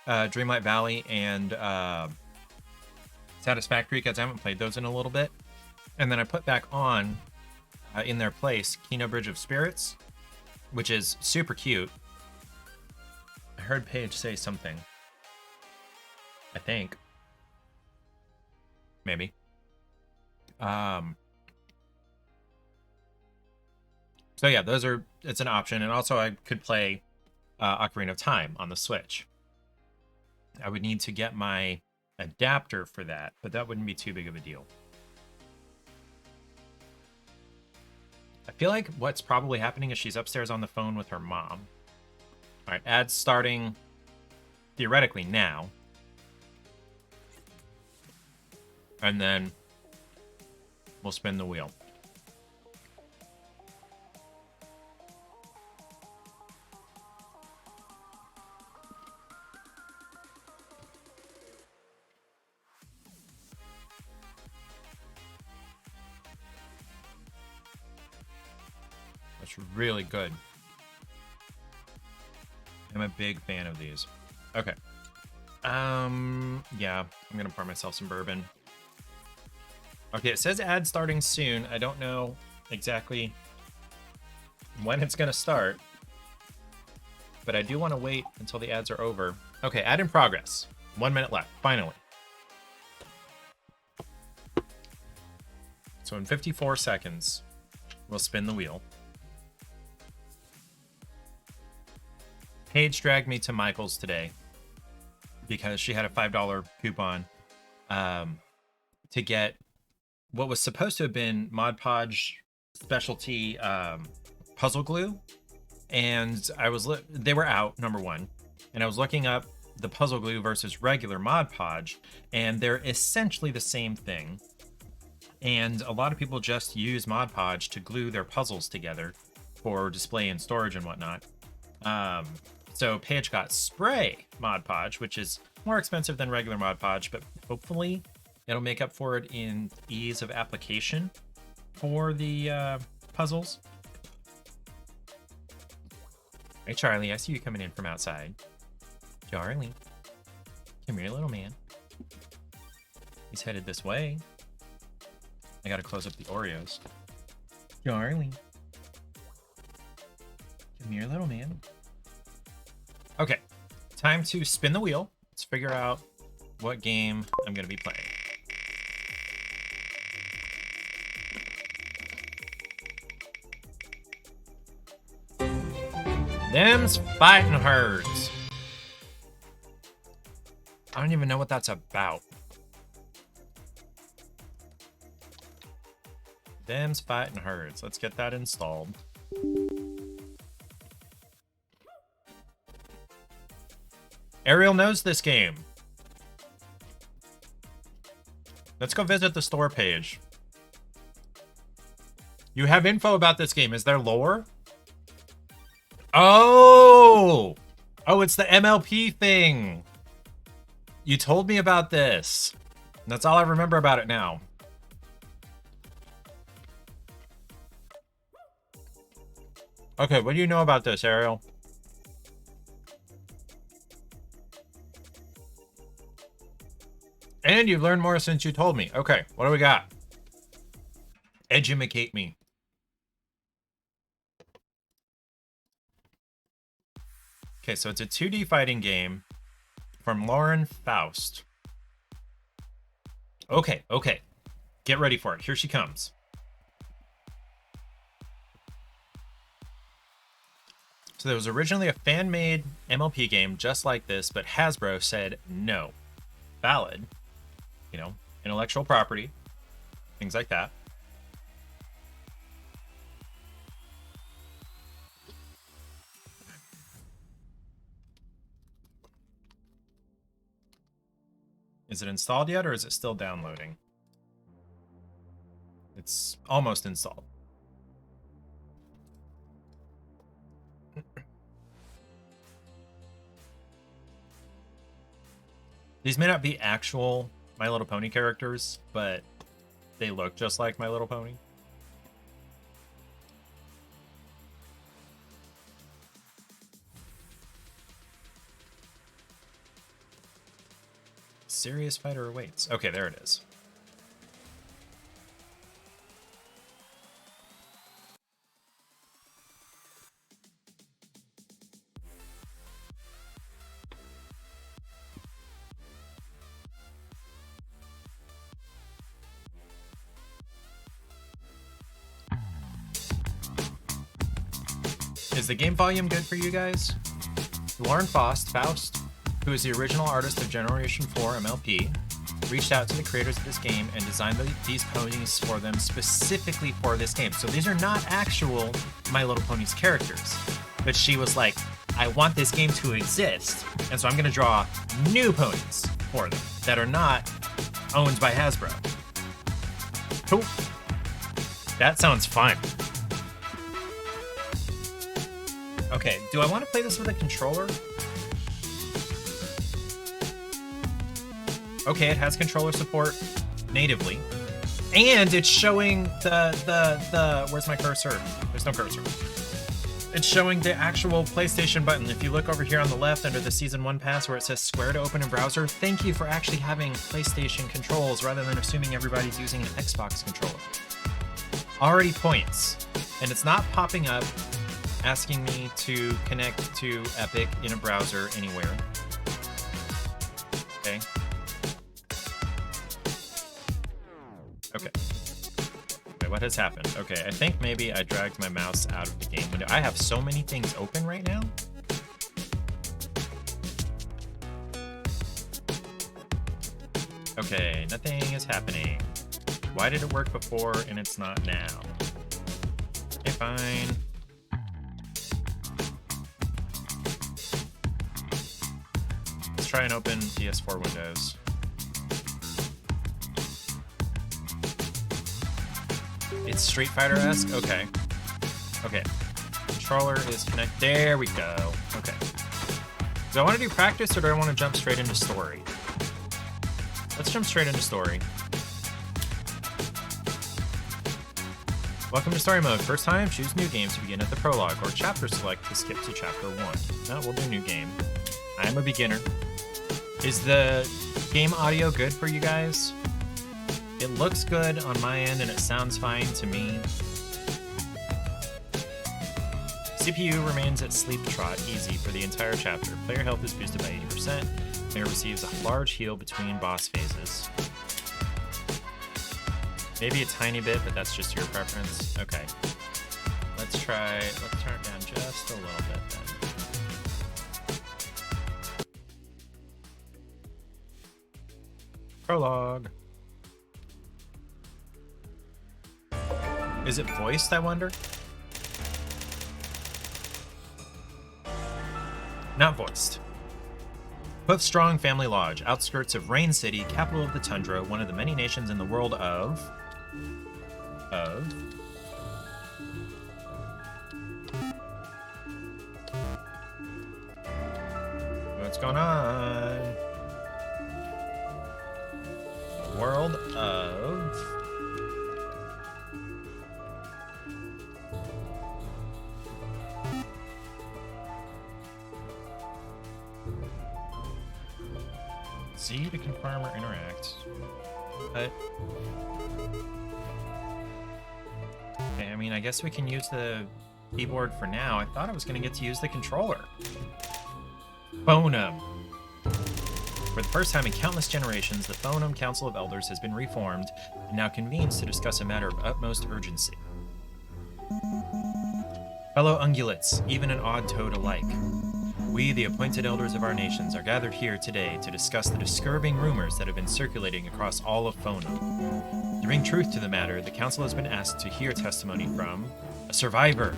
Dreamlight Valley and Satisfactory because I haven't played those in a little bit. And then I put back on, in their place, Kino Bridge of Spirits, which is super cute. I heard Paige say something. I think. Maybe. So yeah, it's an option. And also I could play Ocarina of Time on the Switch. I would need to get my adapter for that, but that wouldn't be too big of a deal. I feel like what's probably happening is she's upstairs on the phone with her mom. All right, ads starting theoretically now. And then we'll spin the wheel. That's really good. I'm a big fan of these. Okay. Yeah, I'm gonna pour myself some bourbon. Okay, it says ad starting soon. I don't know exactly when it's gonna start, but I do want to wait until the ads are over. Okay, ad in progress. 1 minute left, finally. So in 54 seconds, we'll spin the wheel. Paige dragged me to Michael's today because she had a $5 coupon to get what was supposed to have been Mod Podge specialty puzzle glue. And they were out, number one. And I was looking up the puzzle glue versus regular Mod Podge, and they're essentially the same thing. And a lot of people just use Mod Podge to glue their puzzles together for display and storage and whatnot. So Paige got spray Mod Podge, which is more expensive than regular Mod Podge, but hopefully it'll make up for it in ease of application for the puzzles. Hey, Charlie, I see you coming in from outside. Charlie, come here, little man. He's headed this way. I gotta close up the Oreos. Charlie, come here, little man. Okay, time to spin the wheel. Let's figure out what game I'm gonna be playing. Them's Fightin Herds. I don't even know what that's about. Them's Fightin Herds. Let's get that installed. Ariel knows this game. Let's go visit the store page. You have info about this game. Is there lore? Oh! Oh, it's the MLP thing. You told me about this. That's all I remember about it now. Okay, what do you know about this, Ariel? And you've learned more since you told me. Okay, what do we got? Edumacate me. Okay, so it's a 2D fighting game from Lauren Faust. Okay, okay. Get ready for it. Here she comes. So there was originally a fan-made MLP game just like this, but Hasbro said no. Valid. You know, intellectual property. Things like that. Is it installed yet, or is it still downloading? It's almost installed. These may not be actual My Little Pony characters, but they look just like My Little Pony. Serious fighter awaits. Okay, there it is. Is the game volume good for you guys? Lauren Faust, who is the original artist of Generation 4 MLP, reached out to the creators of this game and designed these ponies for them specifically for this game. So these are not actual My Little Ponies characters. But she was like, I want this game to exist, and so I'm going to draw new ponies for them that are not owned by Hasbro. Cool. That sounds fun. Okay, do I want to play this with a controller? Okay, it has controller support natively. And it's showing the where's my cursor? There's no cursor. It's showing the actual PlayStation button. If you look over here on the left under the Season 1 pass where it says square to open in browser, thank you for actually having PlayStation controls rather than assuming everybody's using an Xbox controller. Already points. And it's not popping up asking me to connect to Epic in a browser anywhere. Okay. Okay. Wait, what has happened? Okay, I think maybe I dragged my mouse out of the game window. I have so many things open right now. Okay, nothing is happening. Why did it work before and it's not now? Okay, fine. Let's try and open PS4 windows. It's Street Fighter-esque? Okay. Okay. Controller is connected. There we go. Okay. Do I want to do practice or do I want to jump straight into story? Let's jump straight into story. Welcome to story mode. First time, choose new game to begin at the prologue, or chapter select to skip to chapter 1. No, we'll do new game. I am a beginner. Is the game audio good for you guys? It looks good on my end and it sounds fine to me. CPU remains at sleep trot easy for the entire chapter. Player health is boosted by 80%. Player receives a large heal between boss phases. Maybe a tiny bit, but that's just your preference. Okay. Let's turn it down just a little bit then. Prologue. Is it voiced, I wonder? Not voiced. Hoofstrong Family Lodge, outskirts of Rain City, capital of the tundra, one of the many nations in the world of... What's going on? world of... Z to confirm or interact. But... Okay, I mean, I guess we can use the keyboard for now. I thought I was going to get to use the controller. Phonum. For the first time in countless generations, the Phonum Council of Elders has been reformed and now convenes to discuss a matter of utmost urgency. Fellow ungulates, even and odd toad alike, we, the appointed elders of our nations, are gathered here today to discuss the disturbing rumors that have been circulating across all of Phonum. To bring truth to the matter, the council has been asked to hear testimony from a survivor.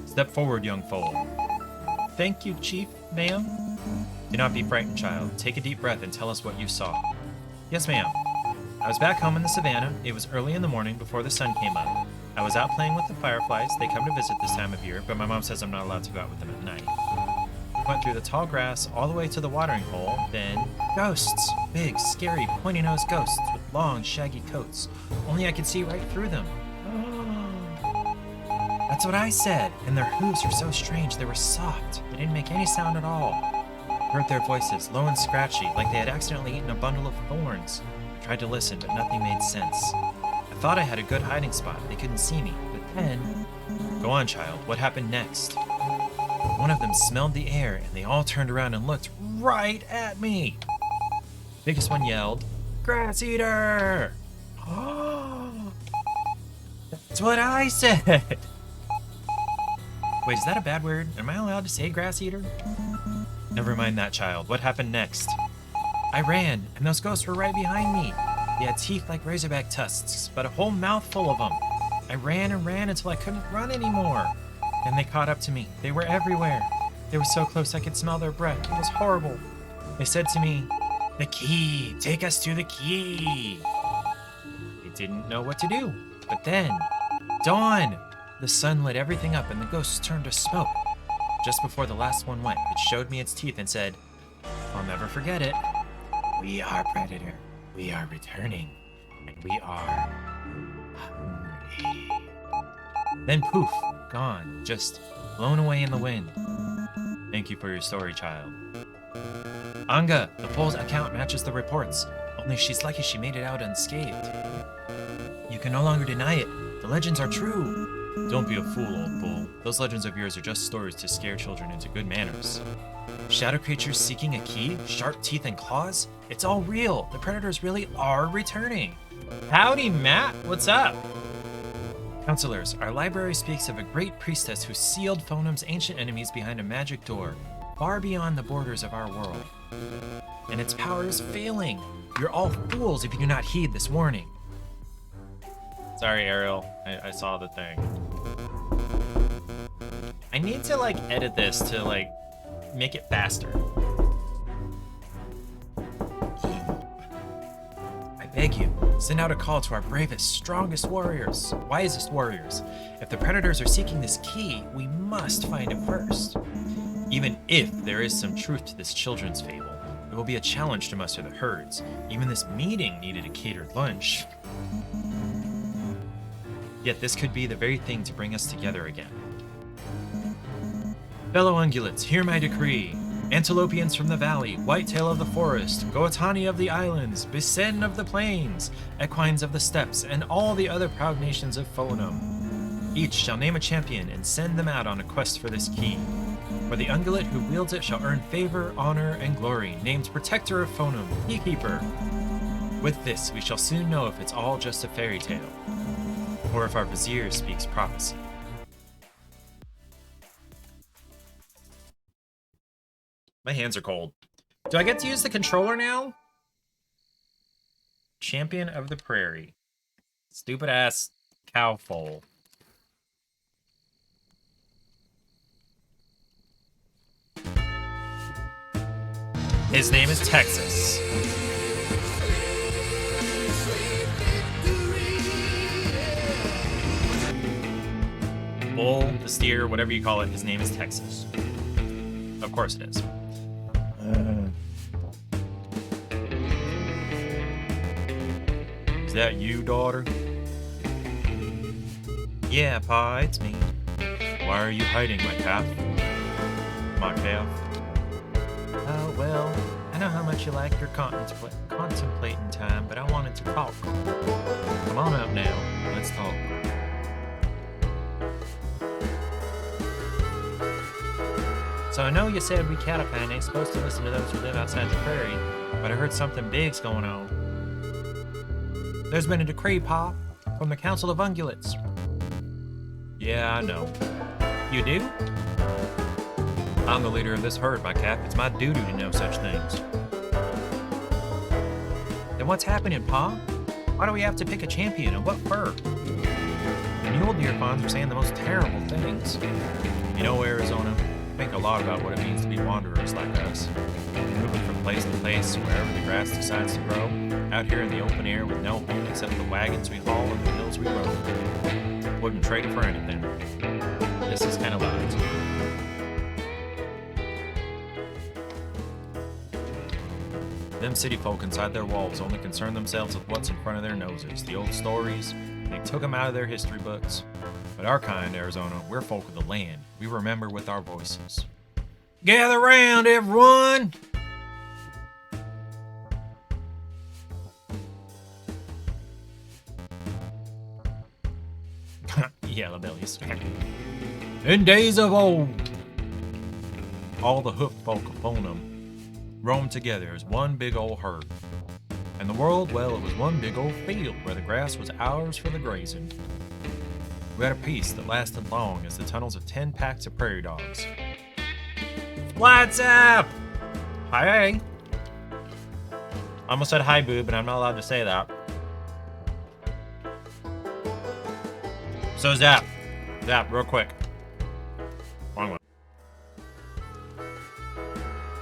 Step forward, young foal. Thank you, Chief, ma'am. Do not be frightened, child. Take a deep breath and tell us what you saw. Yes, ma'am. I was back home in the savannah. It was early in the morning before the sun came up. I was out playing with the fireflies. They come to visit this time of year, but my mom says I'm not allowed to go out with them at night. Went through the tall grass all the way to the watering hole, then ghosts. Big, scary, pointy-nosed ghosts with long, shaggy coats. Only I could see right through them. That's what I said, and their hooves were so strange. They were soft. They didn't make any sound at all. I heard their voices, low and scratchy, like they had accidentally eaten a bundle of thorns. I tried to listen, but nothing made sense. I thought I had a good hiding spot. They couldn't see me, but then... Go on, child. What happened next? One of them smelled the air, and they all turned around and looked right at me. The biggest one yelled, "Grass eater!" That's what I said! Wait, is that a bad word? Am I allowed to say grass eater? Never mind that, child. What happened next? I ran, and those ghosts were right behind me. They had teeth like razorback tusks, but a whole mouthful of them. I ran and ran until I couldn't run anymore. Then they caught up to me. They were everywhere. They were so close I could smell their breath. It was horrible. They said to me, "The key! Take us to the key!" They didn't know what to do. But then, dawn! The sun lit everything up and the ghosts turned to smoke. Just before the last one went, it showed me its teeth and said, "I'll never forget it. We are Predator. We are returning. And we are hungry." Then poof, gone, just blown away in the wind. Thank you for your story, child. Anga, the foal's account matches the reports. Only she's lucky she made it out unscathed. You can no longer deny it. The legends are true. Don't be a fool, old fool. Those legends of yours are just stories to scare children into good manners. Shadow creatures seeking a key? Sharp teeth and claws? It's all real. The predators really are returning. Howdy, Matt. What's up? Counselors, our library speaks of a great priestess who sealed Phonum's ancient enemies behind a magic door, far beyond the borders of our world. And its power is failing. You're all fools if you do not heed this warning. Sorry, Ariel. I saw the thing. I need to, edit this to, make it faster. I beg you, send out a call to our bravest, strongest warriors, wisest warriors. If the predators are seeking this key, we must find it first. Even if there is some truth to this children's fable, it will be a challenge to muster the herds. Even this meeting needed a catered lunch. Yet this could be the very thing to bring us together again. Fellow ungulates, hear my decree. Antilopians from the valley, whitetail of the forest, Goatani of the islands, Bisen of the plains, equines of the steppes, and all the other proud nations of Phonum. Each shall name a champion and send them out on a quest for this key. For the ungulate who wields it shall earn favor, honor, and glory, named Protector of Phonum, Keykeeper. With this, we shall soon know if it's all just a fairy tale, or if our vizier speaks prophecy. My hands are cold. Do I get to use the controller now? Champion of the Prairie. Stupid ass cow foal. His name is Texas. Bull, the steer, whatever you call it, his name is Texas. Of course it is. that you, daughter? Yeah, Pa, it's me. Why are you hiding my calf? My calf? Oh, well, I know how much you like your contemplating time, but I wanted to talk. Come on out now. Let's talk. So I know you said we cattlemen ain't supposed to listen to those who live outside the prairie, but I heard something big's going on. There's been a decree, Pa, from the Council of Ungulates. Yeah, I know. You do? I'm the leader of this herd, my cap. It's my duty to know such things. Then what's happening, Pa? Why do we have to pick a champion, and what for? The mule deer fawns are saying the most terrible things. You know, Arizona, I think a lot about what it means to be wanderers like us. Moving from place to place, wherever the grass decides to grow, out here in the open air with no home except the wagons we haul and the hills we roam. Wouldn't trade it for anything. This is kind of loud. Them city folk inside their walls only concern themselves with what's in front of their noses. The old stories, they took them out of their history books. But our kind, Arizona, we're folk of the land. We remember with our voices. Gather round, everyone! Yeah, Lebellius. In days of old, all the hoof folk upon them roamed together as one big old herd. And the world, well, it was one big old field where the grass was ours for the grazing. We had a peace that lasted long as the tunnels of 10 packs of prairie dogs. What's up? Hi. I almost said hi, boo, but I'm not allowed to say that. So Zap, real quick. Wrong one.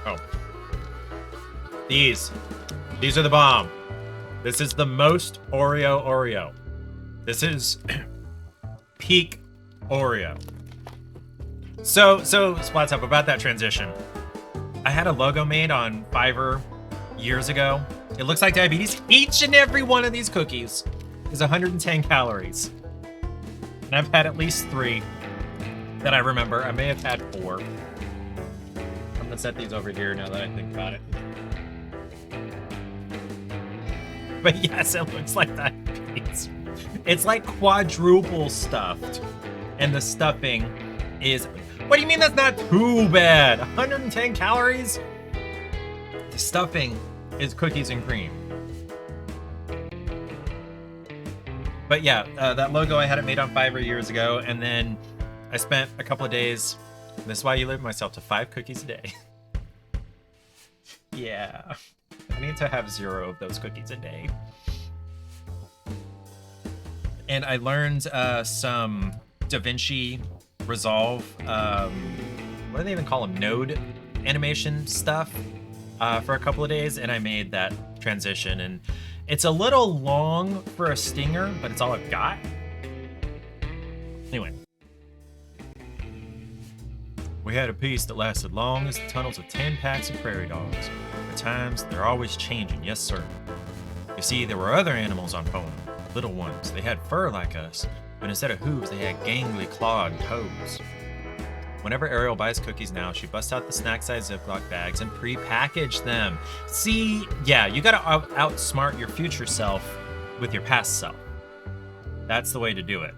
Oh. These are the bomb. This is the most Oreo. This is peak Oreo. So Splats Up, about that transition. I had a logo made on Fiverr years ago. It looks like diabetes. Each and every one of these cookies is 110 calories. And I've had at least 3 that I remember. I may have had 4. I'm gonna set these over here now that I think about it. But yes, it looks like diabetes. It's like quadruple stuffed. And the stuffing is... What do you mean that's not too bad? 110 calories? The stuffing is cookies and cream. But yeah, that logo, I had it made on Fiverr years ago, and then I spent a couple of days... This is why you limit myself to 5 cookies a day. Yeah. I need to have 0 of those cookies a day. And I learned some DaVinci Resolve, what do they even call them? Node animation stuff for a couple of days, and I made that transition. And it's a little long for a stinger, but it's all I've got. Anyway. We had a peace that lasted long as the tunnels of 10 packs of prairie dogs. At times, they're always changing, yes sir. You see, there were other animals on Pona, little ones. They had fur like us, but instead of hooves, they had gangly clawed toes. Whenever Ariel buys cookies now, she busts out the snack-sized Ziploc bags and pre-package them. See, yeah, you gotta outsmart your future self with your past self. That's the way to do it.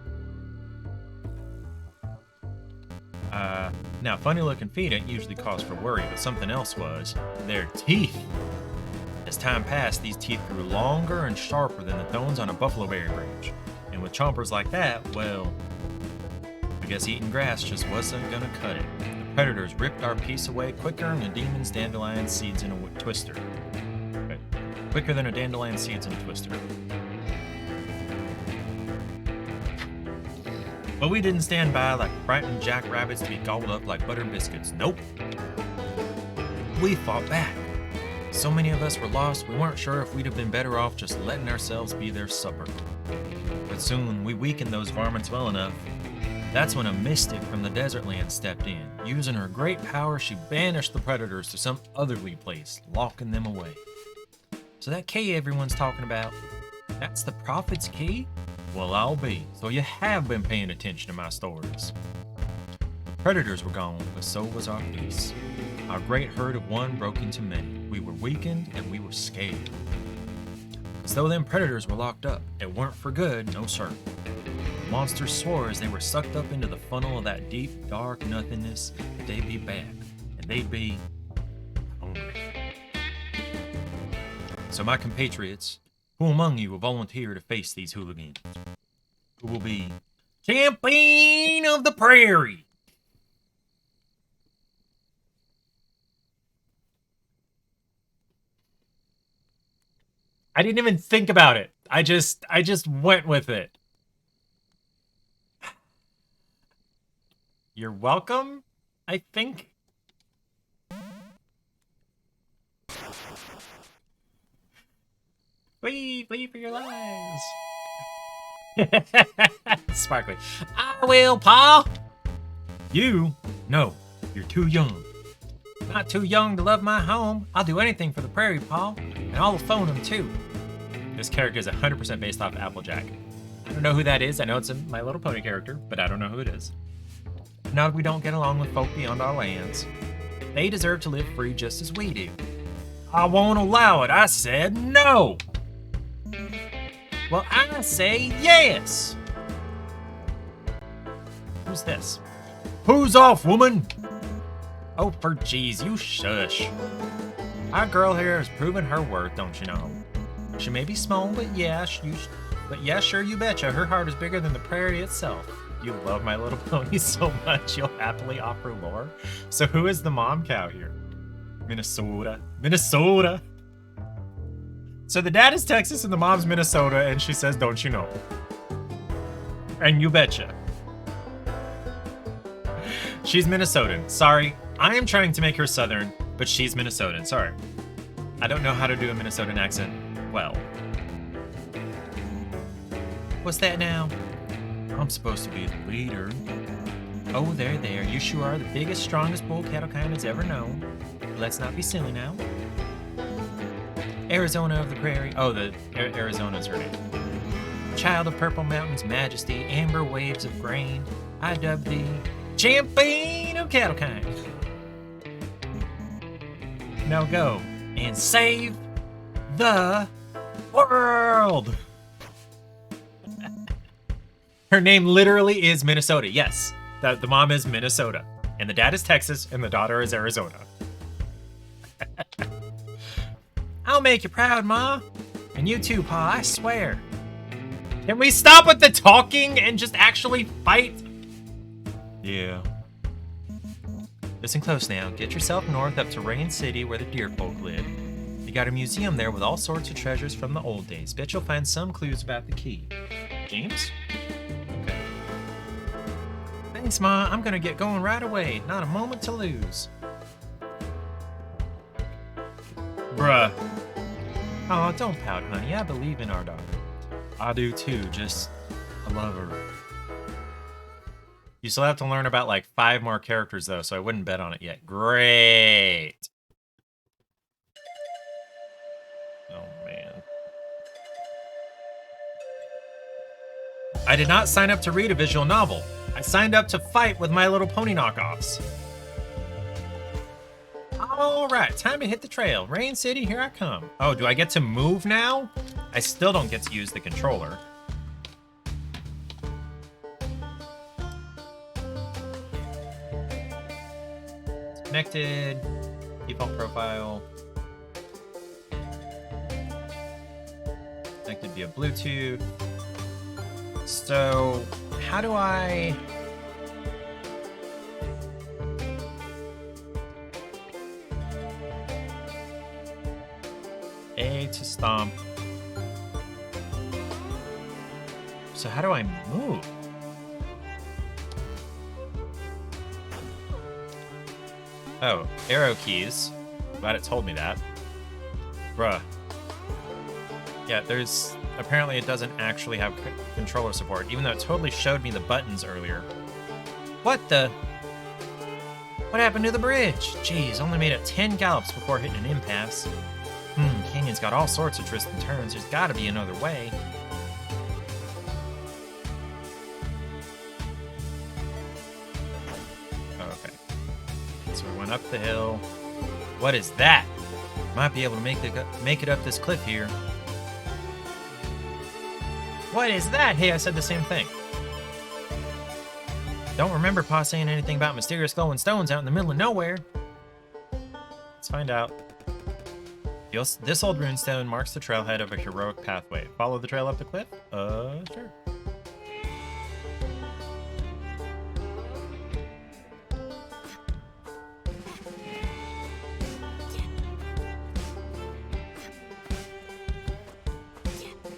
Now, funny-looking feet ain't usually cause for worry, but something else was. Their teeth. As time passed, these teeth grew longer and sharper than the thorns on a buffalo berry branch. And with chompers like that, well, I guess eating grass just wasn't gonna cut it. The predators ripped our piece away quicker than a demon's dandelion seeds in a twister. Okay. Quicker than a dandelion seeds in a twister. But we didn't stand by like frightened jackrabbits to be gobbled up like butter biscuits. Nope. We fought back. So many of us were lost, we weren't sure if we'd have been better off just letting ourselves be their supper. But soon we weakened those varmints well enough. That's when a mystic from the desert land stepped in. Using her great power, she banished the predators to some otherly place, locking them away. So that cave everyone's talking about, That's the prophet's key? Well, I'll be. So you have been paying attention to my stories. The predators were gone, but so was our peace. Our great herd of one broke into many. We were weakened and we were scared. As though them predators were locked up. It weren't for good, no sir. The monsters swore as they were sucked up into the funnel of that deep, dark nothingness that they'd be back. And they'd be hungry. So my compatriots, who among you will volunteer to face these hooligans? Who will be champion of the prairie? I didn't even think about it. I just went with it. You're welcome, I think. Flee for your lives. Sparkly. I will, Pa. You? No, you're too young. Not too young to love my home. I'll do anything for the prairie, Pa. And I'll phone him, too. This character is 100% based off Applejack. I don't know who that is. I know it's a My Little Pony character, but I don't know who it is. Now we don't get along with folk beyond our lands. They deserve to live free just as we do. I won't allow it. I said no. Well, I say yes. Who's this? Who's off, woman? Oh, for jeez, you shush. Our girl here has proven her worth, don't you know? She may be small, but yeah, sure, you betcha. Her heart is bigger than the prairie itself. You love My Little Pony so much, you'll happily offer lore. So who is the mom cow here? Minnesota. Minnesota! So the dad is Texas and the mom's Minnesota, and she says, don't you know? And you betcha. She's Minnesotan. Sorry, I am trying to make her Southern, but she's Minnesotan. Sorry. I don't know how to do a Minnesotan accent well. What's that now? I'm supposed to be the leader. Oh, there. You sure are the biggest, strongest bull cattle kind that's ever known. Let's not be silly now. Arizona of the prairie. Oh, Arizona's her name. Child of purple mountains, majesty, amber waves of grain. I dub thee champion of cattle kind. Now go and save the world. Her name literally is Minnesota. Yes, the mom is Minnesota, and the dad is Texas, and the daughter is Arizona. I'll make you proud, Ma. And you too, Pa, I swear. Can we stop with the talking and just actually fight? Yeah. Listen close now. Get yourself north up to Rain City where the deer folk live. You got a museum there with all sorts of treasures from the old days. Bet you'll find some clues about the key. James? Okay. Thanks, Ma. I'm gonna get going right away. Not a moment to lose. Bruh. Oh, don't pout, honey. I believe in our daughter. I do too. I love her. You still have to learn about like 5 more characters though, so I wouldn't bet on it yet. Great. Oh man. I did not sign up to read a visual novel. I signed up to fight with My Little Pony knockoffs. All right, time to hit the trail. Rain City, here I come. Oh, do I get to move now? I still don't get to use the controller. Connected. Default profile. Connected via Bluetooth. So, how do I... A to stomp. So how do I move? Oh, arrow keys. Glad it told me that. Bruh. Yeah, apparently it doesn't actually have controller support, even though it totally showed me the buttons earlier. What happened to the bridge? Jeez, only made it 10 gallops before hitting an impasse. canyon's got all sorts of twists and turns. There's gotta be another way. Okay. So we went up the hill. What is that? Might be able to make it up this cliff here. What is that? Hey, I said the same thing. Don't remember Pa saying anything about mysterious glowing stones out in the middle of nowhere. Let's find out. This old runestone marks the trailhead of a heroic pathway. Follow the trail up the cliff? Sure.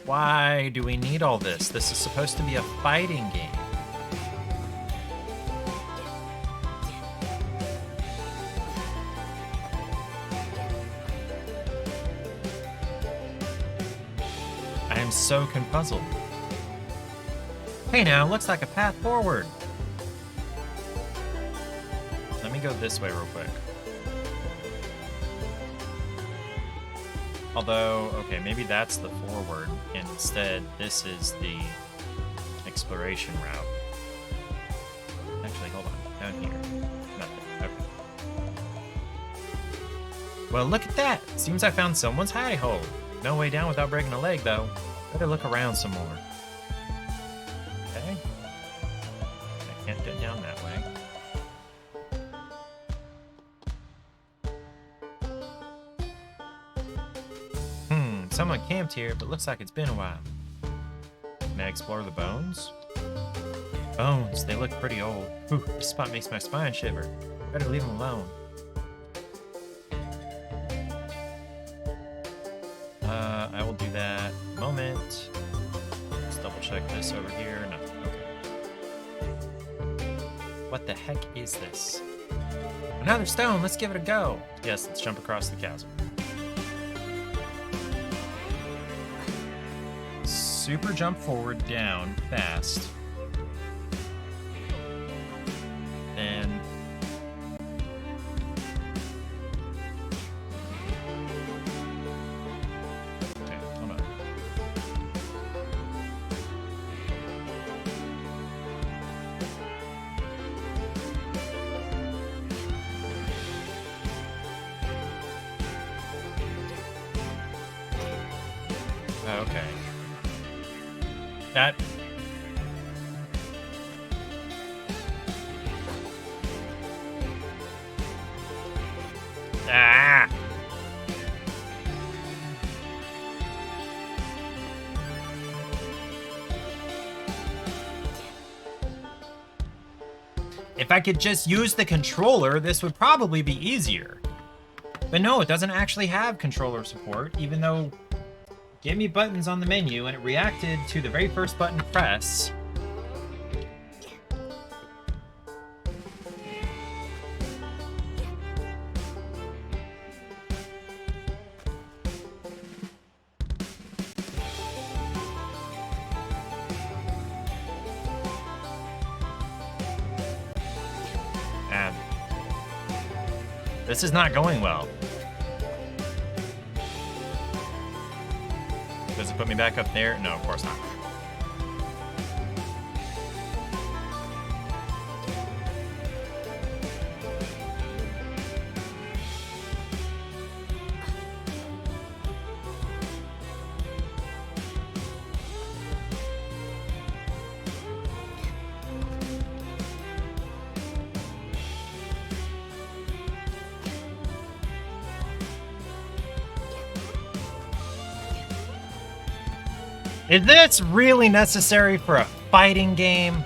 Why do we need all this? This is supposed to be a fighting game. I am so confuzzled. Hey now, looks like a path forward. Let me go this way real quick. Although, okay, maybe that's the forward, and instead this is the exploration route. Actually, hold on. Down here. Nothing. Okay. Well, look at that! Seems I found someone's hidey hole. No way down without breaking a leg, though. Better look around some more. Okay. I can't get down that way. Someone camped here, but looks like it's been a while. Can I explore the bones? Bones, they look pretty old. Whew, this spot makes my spine shiver. Better leave them alone. I will do that in a moment. Let's double check this over here. Nothing. Okay. What the heck is this? Another stone, let's give it a go. Yes, let's jump across the chasm. Super jump forward, down, fast. Then... Okay, hold on. Okay. That... Ah! If I could just use the controller, this would probably be easier. But no, it doesn't actually have controller support, even though it gave me buttons on the menu and it reacted to the very first button press. And this is not going well. Does it put me back up there? No, of course not. Is this really necessary for a fighting game?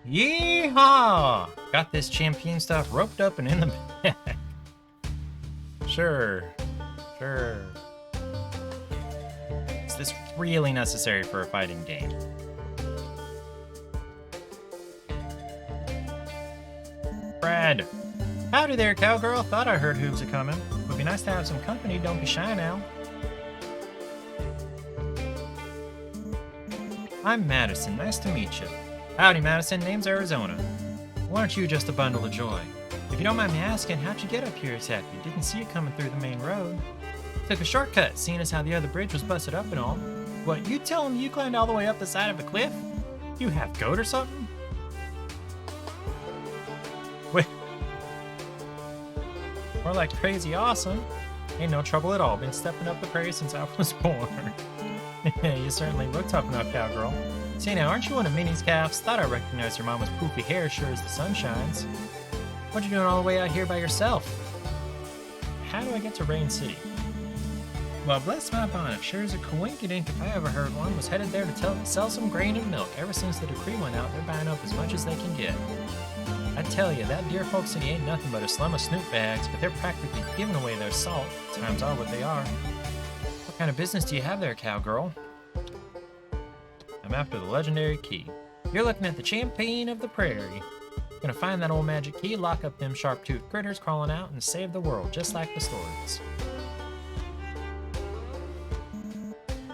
Yeehaw! Got this champion stuff roped up and in the bag. Sure. Sure. Is this really necessary for a fighting game? Brad. Howdy there, cowgirl. Thought I heard hooves a-coming. Would be nice to have some company, don't be shy now. I'm Madison, nice to meet you. Howdy, Madison, name's Arizona. Why aren't you just a bundle of joy? If you don't mind me asking, how'd you get up here exactly? Didn't see you coming through the main road. Took a shortcut, seeing as how the other bridge was busted up and all. What, you telling me you climbed all the way up the side of a cliff? You half goat or something? Wait. More like crazy awesome. Ain't no trouble at all. Been stepping up the prairie since I was born. You certainly look tough enough, cowgirl. Say now, aren't you one of Minnie's calves? Thought I recognized your mama's poofy hair sure as the sun shines. What you doing all the way out here by yourself? How do I get to Rain City? Well, bless my bonnet, sure as a coinkydink if I ever heard one, was headed there to sell some grain and milk. Ever since the decree went out, they're buying up as much as they can get. I tell you, that dear folk city ain't nothing but a slum of snoot bags, but they're practically giving away their salt. Times are what they are. What kind of business do you have there, cowgirl? I'm after the legendary key. You're looking at the champion of the prairie. Gonna find that old magic key, lock up them sharp-toothed critters crawling out, and save the world, just like the stories.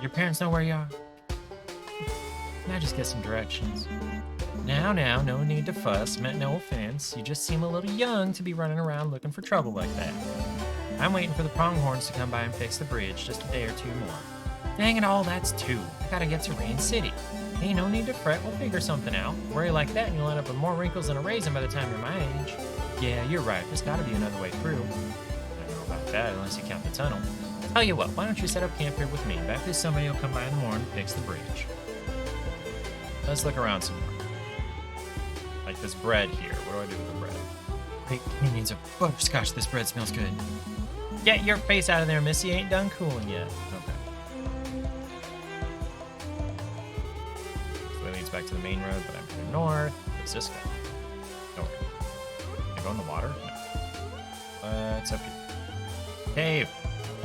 Your parents know where you are? Can I just get some directions? Now, no need to fuss, meant no offense. You just seem a little young to be running around looking for trouble like that. I'm waiting for the pronghorns to come by and fix the bridge, just a day or two more. Dang it all, that's two. I gotta get to Rain City. Ain't no need to fret, we'll figure something out. Worry like that and you'll end up with more wrinkles than a raisin by the time you're my age. Yeah, you're right, there's gotta be another way through. I don't know about that unless you count the tunnel. Tell you what, why don't you set up camp here with me? Bet there's somebody will come by in the morning and fix the bridge. Let's look around some more. Like this bread here. What do I do with the bread? Great Canadians of butterscotch, this bread smells good. Get your face out of there, Missy. Ain't done cooling yet. Okay. So that leads back to the main road, but I'm heading north. Where's this go? Nowhere. Can I go in the water? No. It's up here. Cave.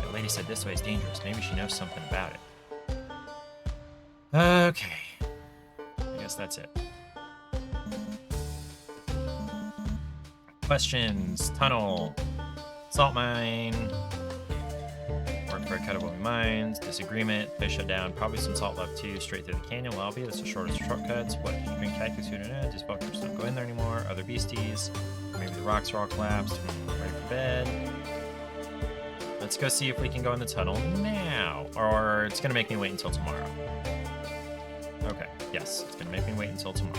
The lady said this way is dangerous. Maybe she knows something about it. Okay. I guess that's it. Questions. Tunnel. Salt mine. Work for a cutaway mines. Disagreement. Fish shut down. Probably some salt left too. Straight through the canyon. Well, I'll be. That's the shortest shortcuts. What? Did you bring cactus food in it? Just fuckers don't go in there anymore. Other beasties. Maybe the rocks are all collapsed. Ready for bed. Let's go see if we can go in the tunnel now. Or it's going to make me wait until tomorrow. Okay. Yes. It's going to make me wait until tomorrow.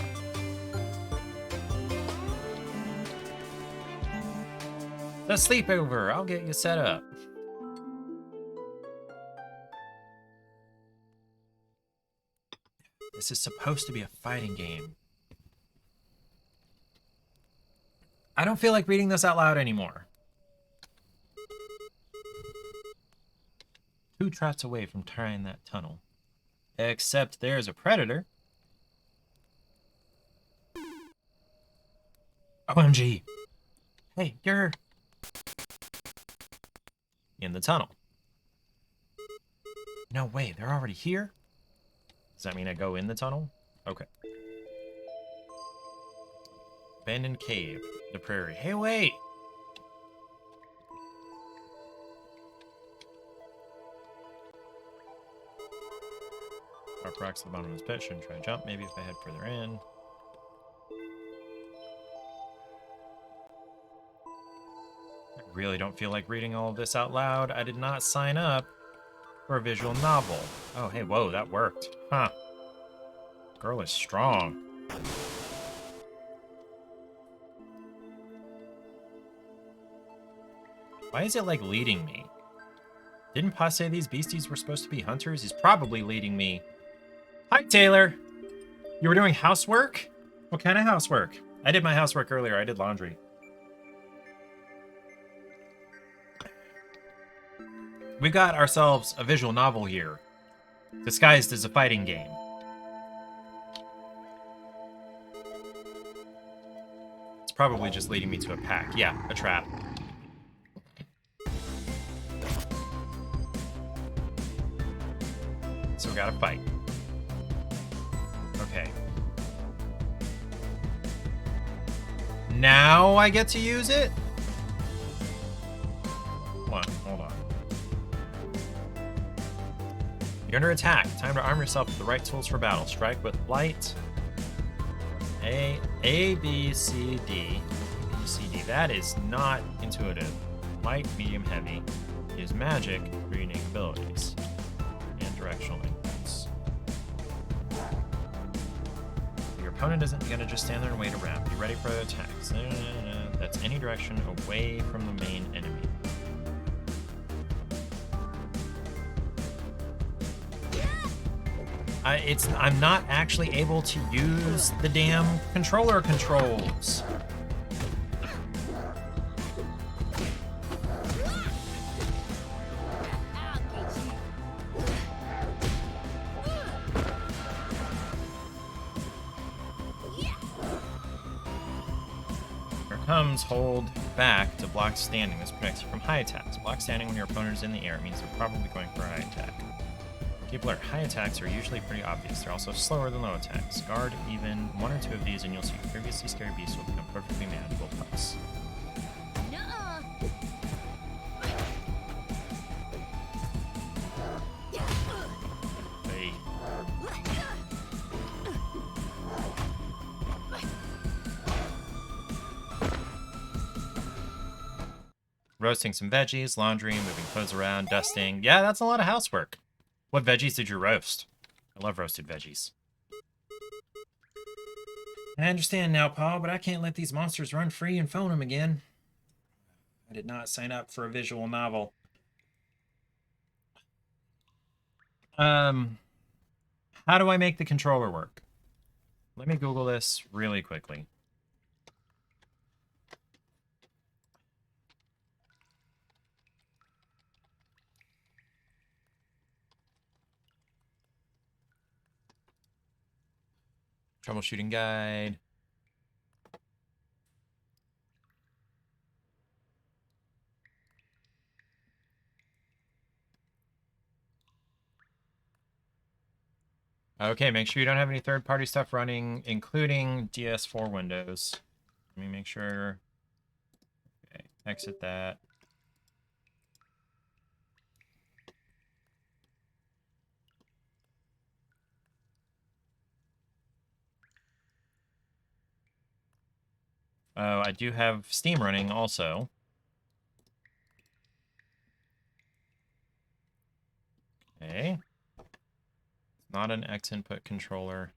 The sleepover. I'll get you set up. This is supposed to be a fighting game. I don't feel like reading this out loud anymore. 2 trots away from trying that tunnel. Except there's a predator. OMG. Hey, you're in the tunnel. No way, they're already here? Does that mean I go in the tunnel? Okay. Abandoned cave. The prairie. Hey, wait! Drop rocks to the bottom of this pit. Shouldn't try to jump. Maybe if I head further in. I really don't feel like reading all of this out loud. I did not sign up for a visual novel. Oh, hey, whoa, that worked. Huh. Girl is strong. Why is it, like, leading me? Didn't Pa say these beasties were supposed to be hunters? He's probably leading me. Hi, Taylor! You were doing housework? What kind of housework? I did my housework earlier. I did laundry. We got ourselves a visual novel here, disguised as a fighting game. It's probably just leading me to a pack. Yeah, a trap. So we gotta fight. Okay. Now I get to use it? Hold on. You're under attack. Time to arm yourself with the right tools for battle. Strike with light. A, B, C, D. CD. That is not intuitive. Light, medium, heavy. Use magic for unique abilities. And directional inputs. Your opponent isn't going to just stand there and wait around. Be ready for attacks. That's any direction away from the main enemy. I'm not actually able to use the damn controller controls. Here comes hold back to block standing. This protects you from high attacks. Block standing when your opponent is in the air. It means they're probably going for a high attack. Keep alert. High attacks are usually pretty obvious. They're also slower than low attacks. Guard even one or two of these and you'll see previously scary beasts will become perfectly manageable plus. Hey. Roasting some veggies, laundry, moving clothes around, dusting. Yeah, that's a lot of housework. What veggies did you roast? I love roasted veggies. I understand now, Paul, but I can't let these monsters run free and phone them again. I did not sign up for a visual novel. How do I make the controller work? Let me Google this really quickly. Troubleshooting guide. Okay, make sure you don't have any third-party stuff running, including DS4 Windows. Let me make sure. Okay, exit that. Oh, I do have Steam running also. Okay. It's not an X input controller.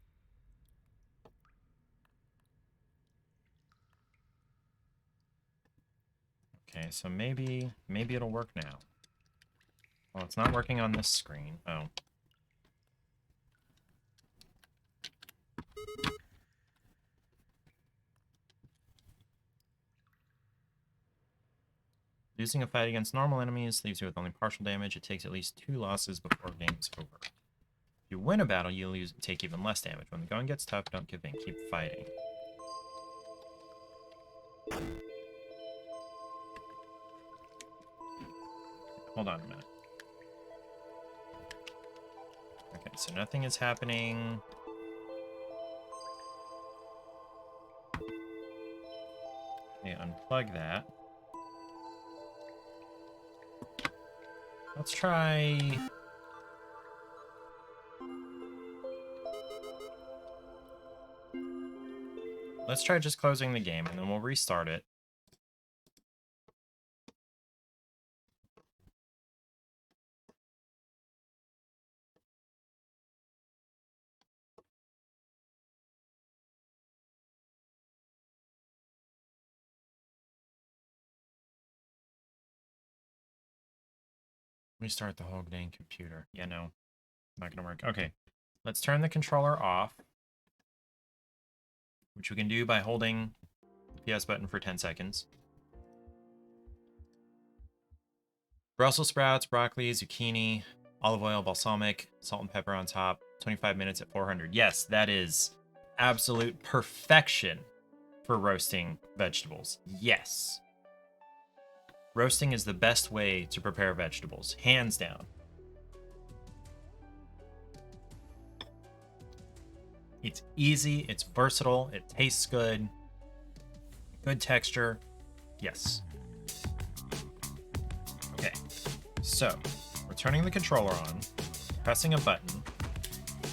Okay, so maybe it'll work now. Well, it's not working on this screen. Oh. Losing a fight against normal enemies leaves you with only partial damage. It takes at least 2 losses before the game is over. If you win a battle, you take even less damage. When the going gets tough, don't give in. Keep fighting. Hold on a minute. Okay, so nothing is happening. Okay, unplug that. Let's try... Let's try just closing the game, and then we'll restart it. Restart the whole dang computer. Yeah, no. Not gonna work. Okay. Let's turn the controller off. Which we can do by holding the PS button for 10 seconds. Brussels sprouts, broccoli, zucchini, olive oil, balsamic, salt and pepper on top. 25 minutes at 400. Yes, that is absolute perfection for roasting vegetables. Yes. Roasting is the best way to prepare vegetables, hands down. It's easy, it's versatile, it tastes good, good texture. Yes. Okay, so we're turning the controller on, pressing a button,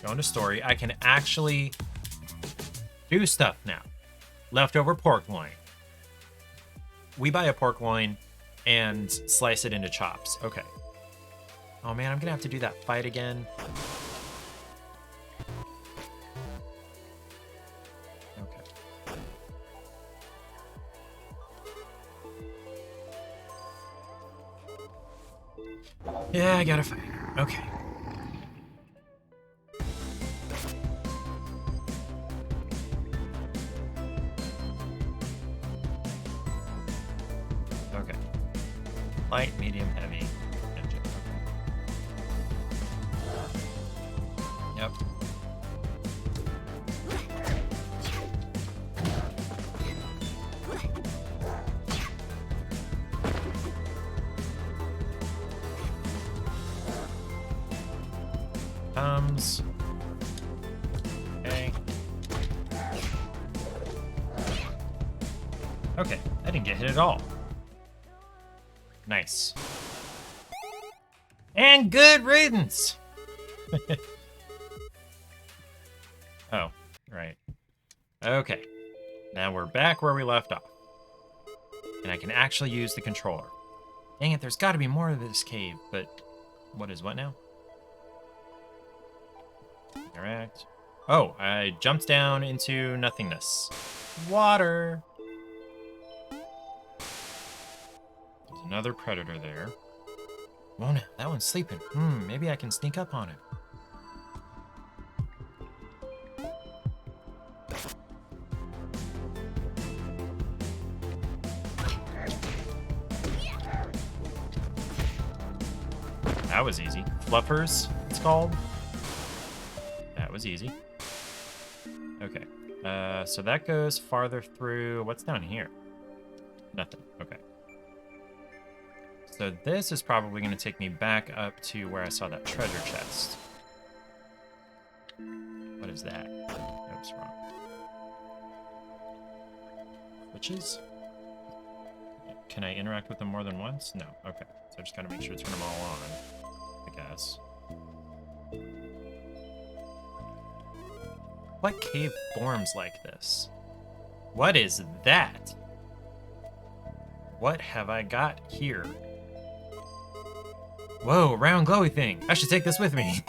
going to story. I can actually do stuff now. Leftover pork loin. We buy a pork loin and slice it into chops. Okay. Oh man, I'm gonna have to do that fight again. Okay. Yeah, I gotta fight her. Okay. Okay. Light, medium, heavy. Engine. Okay. Yep. Comes. Okay. Okay, I didn't get hit at all. Nice. And good riddance! Oh, right. Okay. Now we're back where we left off. And I can actually use the controller. Dang it, there's gotta be more of this cave, but what is what now? Interact. Oh, I jumped down into nothingness. Water! There's another predator there. Oh no, that one's sleeping. Maybe I can sneak up on him. That was easy. Fluffers, it's called. That was easy. Okay. So that goes farther through. What's down here? Nothing. Okay. So this is probably going to take me back up to where I saw that treasure chest. What is that? Oops, wrong. Witches? Can I interact with them more than once? No. Okay. So I just got to make sure to turn them all on, I guess. What cave forms like this? What is that? What have I got here? Whoa, round glowy thing. I should take this with me.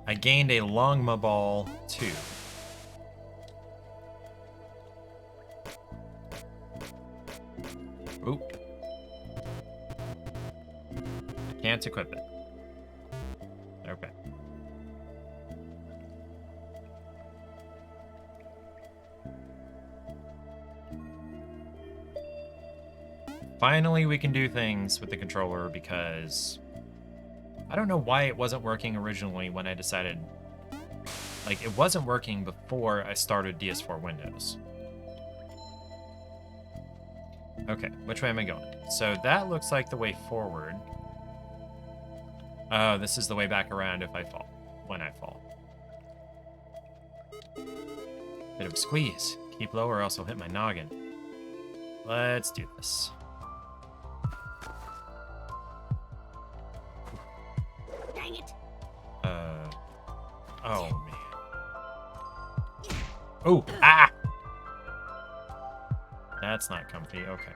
I gained a longma ball too. Oop. I can't equip it. Okay. Finally, we can do things with the controller because I don't know why it wasn't working originally when I decided, like, it wasn't working before I started DS4 Windows. Okay, which way am I going? So that looks like the way forward. Oh, this is the way back around if I fall, when I fall. Bit of a squeeze. Keep low or else I'll hit my noggin. Let's do this. Dang it. Oh man. Oh, ah! That's not comfy, okay.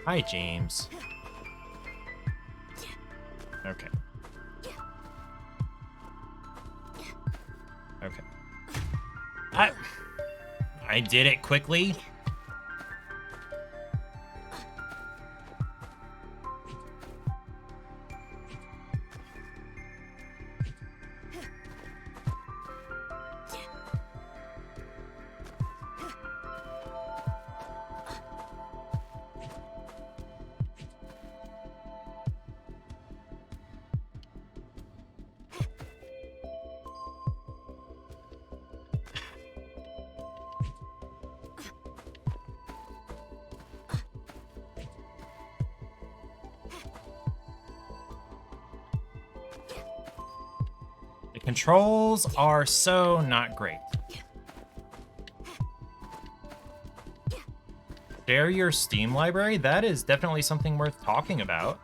Hi, James. Okay. Okay. I did it quickly. The controls are so not great. Share your Steam library? That is definitely something worth talking about.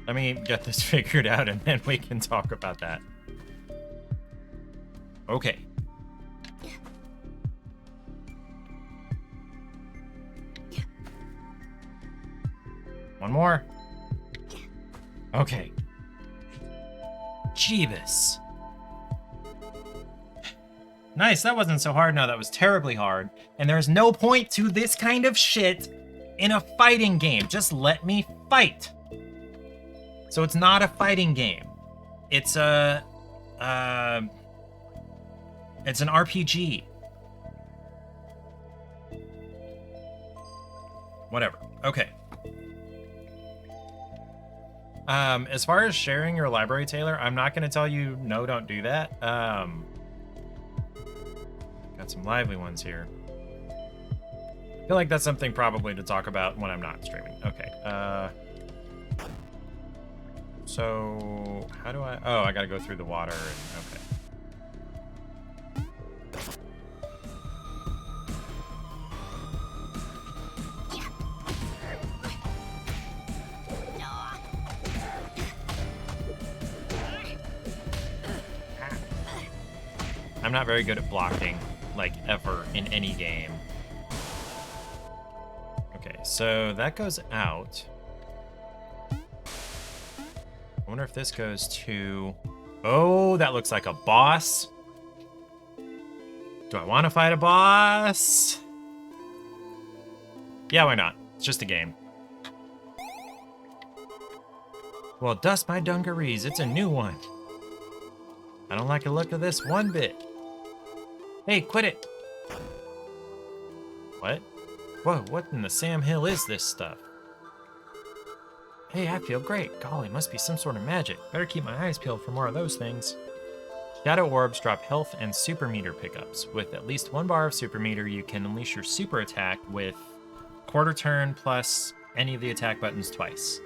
Let me get this figured out and then we can talk about that. Okay. One more. Okay. Jeebus. Nice, that wasn't so hard. No, that was terribly hard. And there's no point to this kind of shit in a fighting game. Just let me fight. So it's not a fighting game. It's a... it's an RPG. Whatever. Okay. As far as sharing your library, Taylor, I'm not going to tell you, no, don't do that. Got some lively ones here. I feel like that's something probably to talk about when I'm not streaming. Okay. So how do I, oh, I got to go through the water. Okay. I'm not very good at blocking, like, ever in any game. Okay, so that goes out. I wonder if this goes to... Oh, that looks like a boss. Do I want to fight a boss? Yeah, why not? It's just a game. Well, dust my dungarees. It's a new one. I don't like the look of this one bit. Hey, quit it! What? Whoa, what in the Sam Hill is this stuff? Hey, I feel great. Golly, must be some sort of magic. Better keep my eyes peeled for more of those things. Shadow orbs drop health and super meter pickups. With at least 1 bar of super meter, you can unleash your super attack with quarter turn plus any of the attack buttons twice.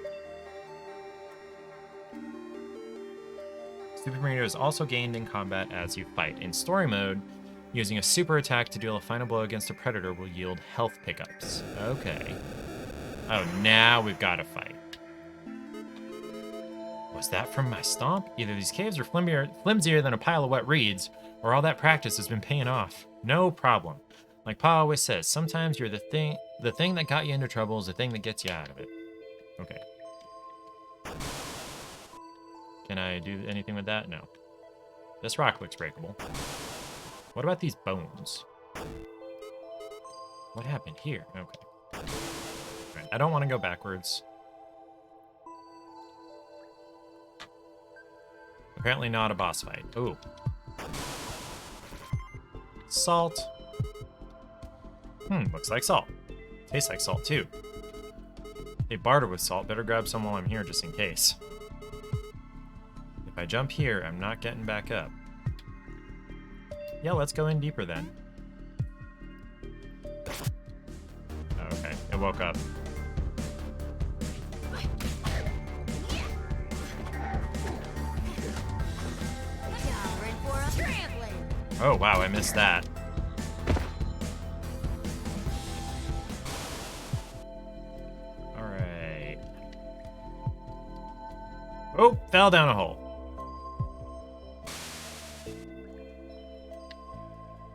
Super meter is also gained in combat as you fight. In story mode, using a super attack to deal a final blow against a predator will yield health pickups. Okay. Oh, now we've got to fight. Was that from my stomp? Either these caves are flimsier than a pile of wet reeds, or all that practice has been paying off. No problem. Like Pa always says, sometimes you're the thing that got you into trouble is the thing that gets you out of it. Okay. Can I do anything with that? No. This rock looks breakable. What about these bones? What happened here? Okay. Right, I don't want to go backwards. Apparently not a boss fight. Ooh. Salt. Looks like salt. Tastes like salt too. They barter with salt. Better grab some while I'm here just in case. If I jump here, I'm not getting back up. Yeah, let's go in deeper then. Okay, it woke up. Oh wow, I missed that. Alright. Oh, fell down a hole.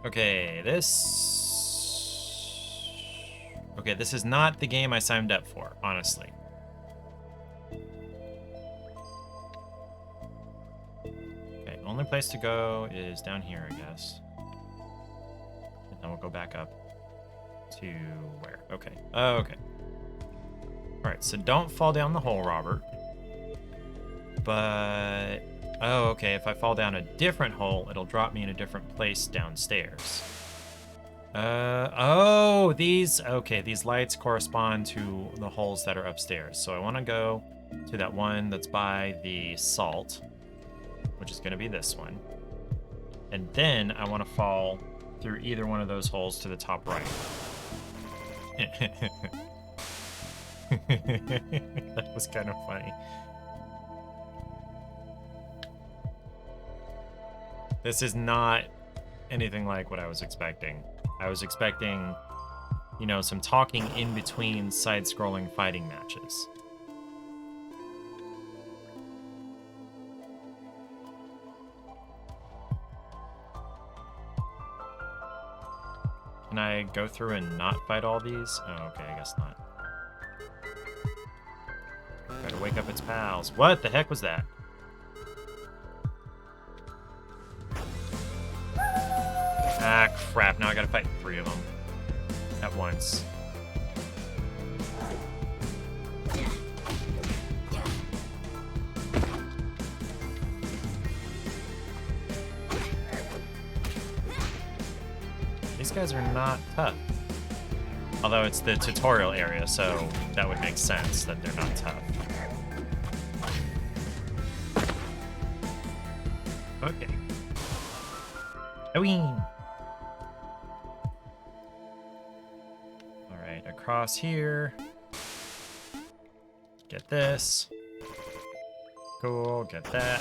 Okay, this is not the game I signed up for, honestly. Okay, only place to go is down here, I guess. And then we'll go back up to where? Okay. Oh, okay. Alright, so don't fall down the hole, Robert. But... oh, okay, if I fall down a different hole, it'll drop me in a different place downstairs. Oh, these lights correspond to the holes that are upstairs. So I want to go to that one that's by the salt, which is going to be this one. And then I want to fall through either one of those holes to the top right. That was kind of funny. This is not anything like what I was expecting. I was expecting, you know, some talking in between side-scrolling fighting matches. Can I go through and not fight all these? Oh, okay, I guess not. Try to wake up its pals. What the heck was that? Ah, crap. Now I gotta fight 3 of them at once. These guys are not tough. Although it's the tutorial area, so that would make sense that they're not tough. Okay. Halloween! Alright, across here. Get this. Cool, get that.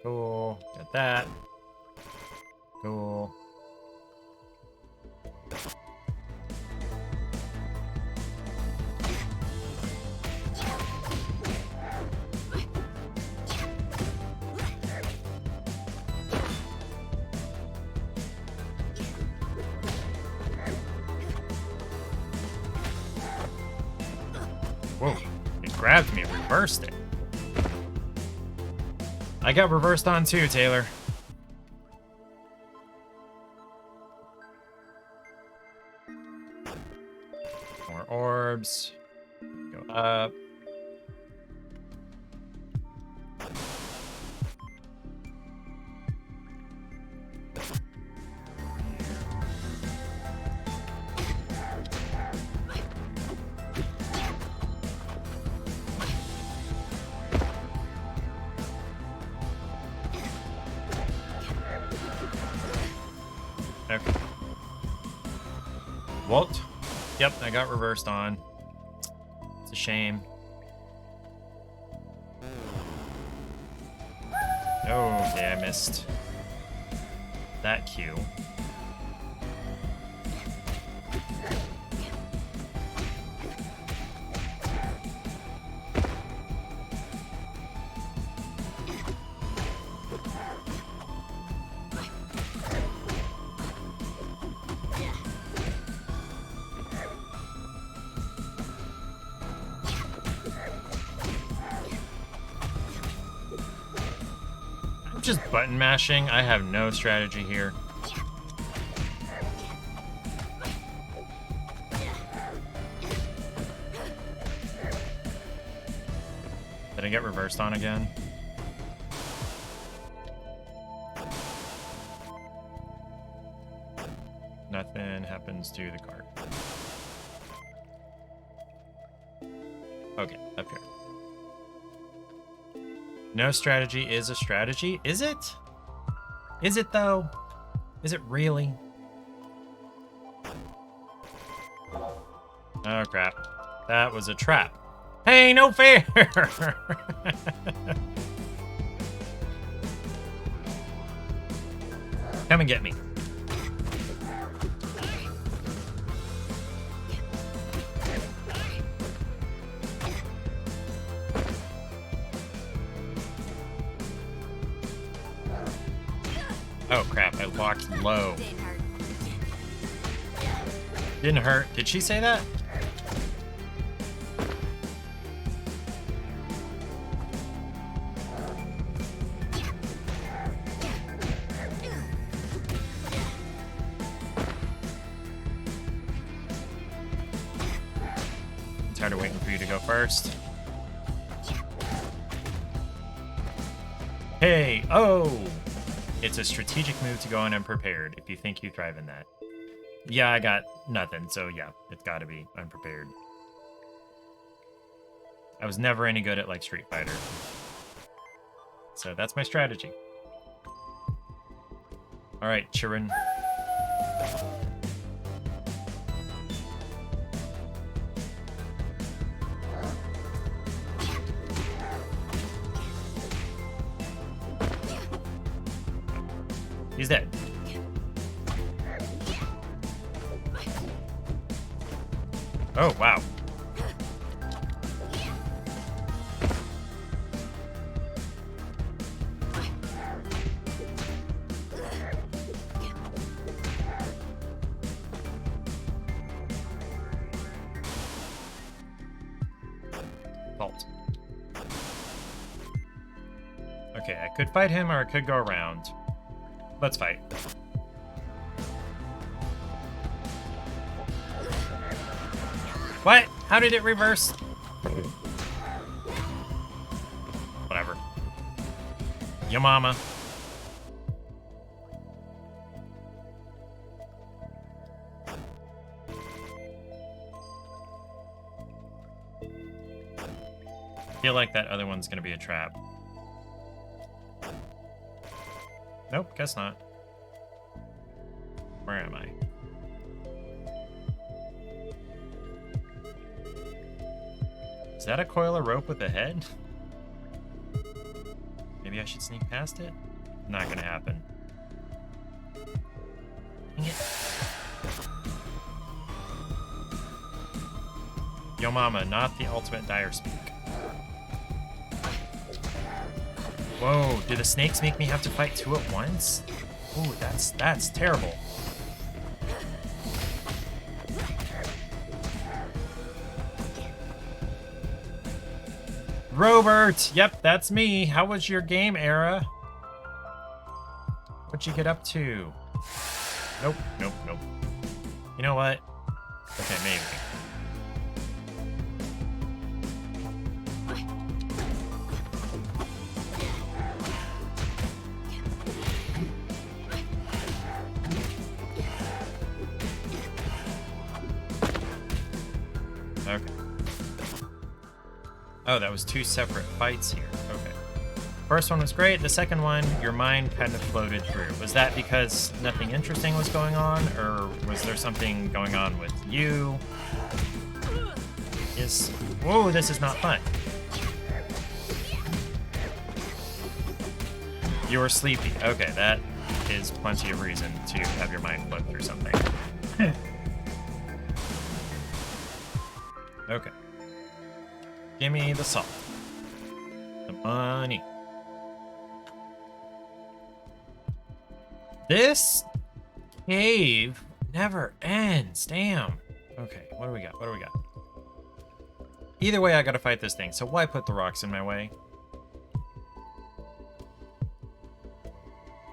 Cool, get that. Cool. Whoa, it grabbed me and reversed it. I got reversed on too, Taylor. More orbs. Go up. Okay. What? Yep, I got reversed on. It's a shame. Okay, I missed that cue. Just button mashing. I have no strategy here. Did I get reversed on again? Nothing happens to the cart. Okay, up here. No strategy is a strategy. Is it? Is it though? Is it really? Oh crap. That was a trap. Hey, no fair! Come and get me. Oh crap, I locked low. Didn't hurt. Did she say that? I'm tired of waiting for you to go first. Hey, oh! It's a strategic move to go in unprepared if you think you thrive in that. Yeah, I got nothing, so yeah, it's gotta be unprepared. I was never any good at, like, Street Fighter. So that's my strategy. Alright, Chirin. He's dead. Oh, wow. Vault. Okay, I could fight him or I could go around. Let's fight. What? How did it reverse? Whatever. Yo mama. I feel like that other one's gonna be a trap. Nope, guess not. Where am I? Is that a coil of rope with a head? Maybe I should sneak past it? Not gonna happen. Dang it. Yo mama, not the ultimate dire speak. Whoa, do the snakes make me have to fight two at once? Ooh, that's terrible. Robert! Yep, that's me. How was your game, Era? What'd you get up to? Nope, nope, nope. You know what? Okay, maybe. Okay. Oh, that was two separate fights here. Okay. First one was great. The second one, your mind kind of floated through. Was that because nothing interesting was going on, or was there something going on with you? Yes. Whoa, this is not fun. You were sleepy. Okay, that is plenty of reason to have your mind float through something. Okay. Give me the salt. The money. This cave never ends. Damn. Okay, what do we got? What do we got? Either way, I gotta fight this thing, so why put the rocks in my way?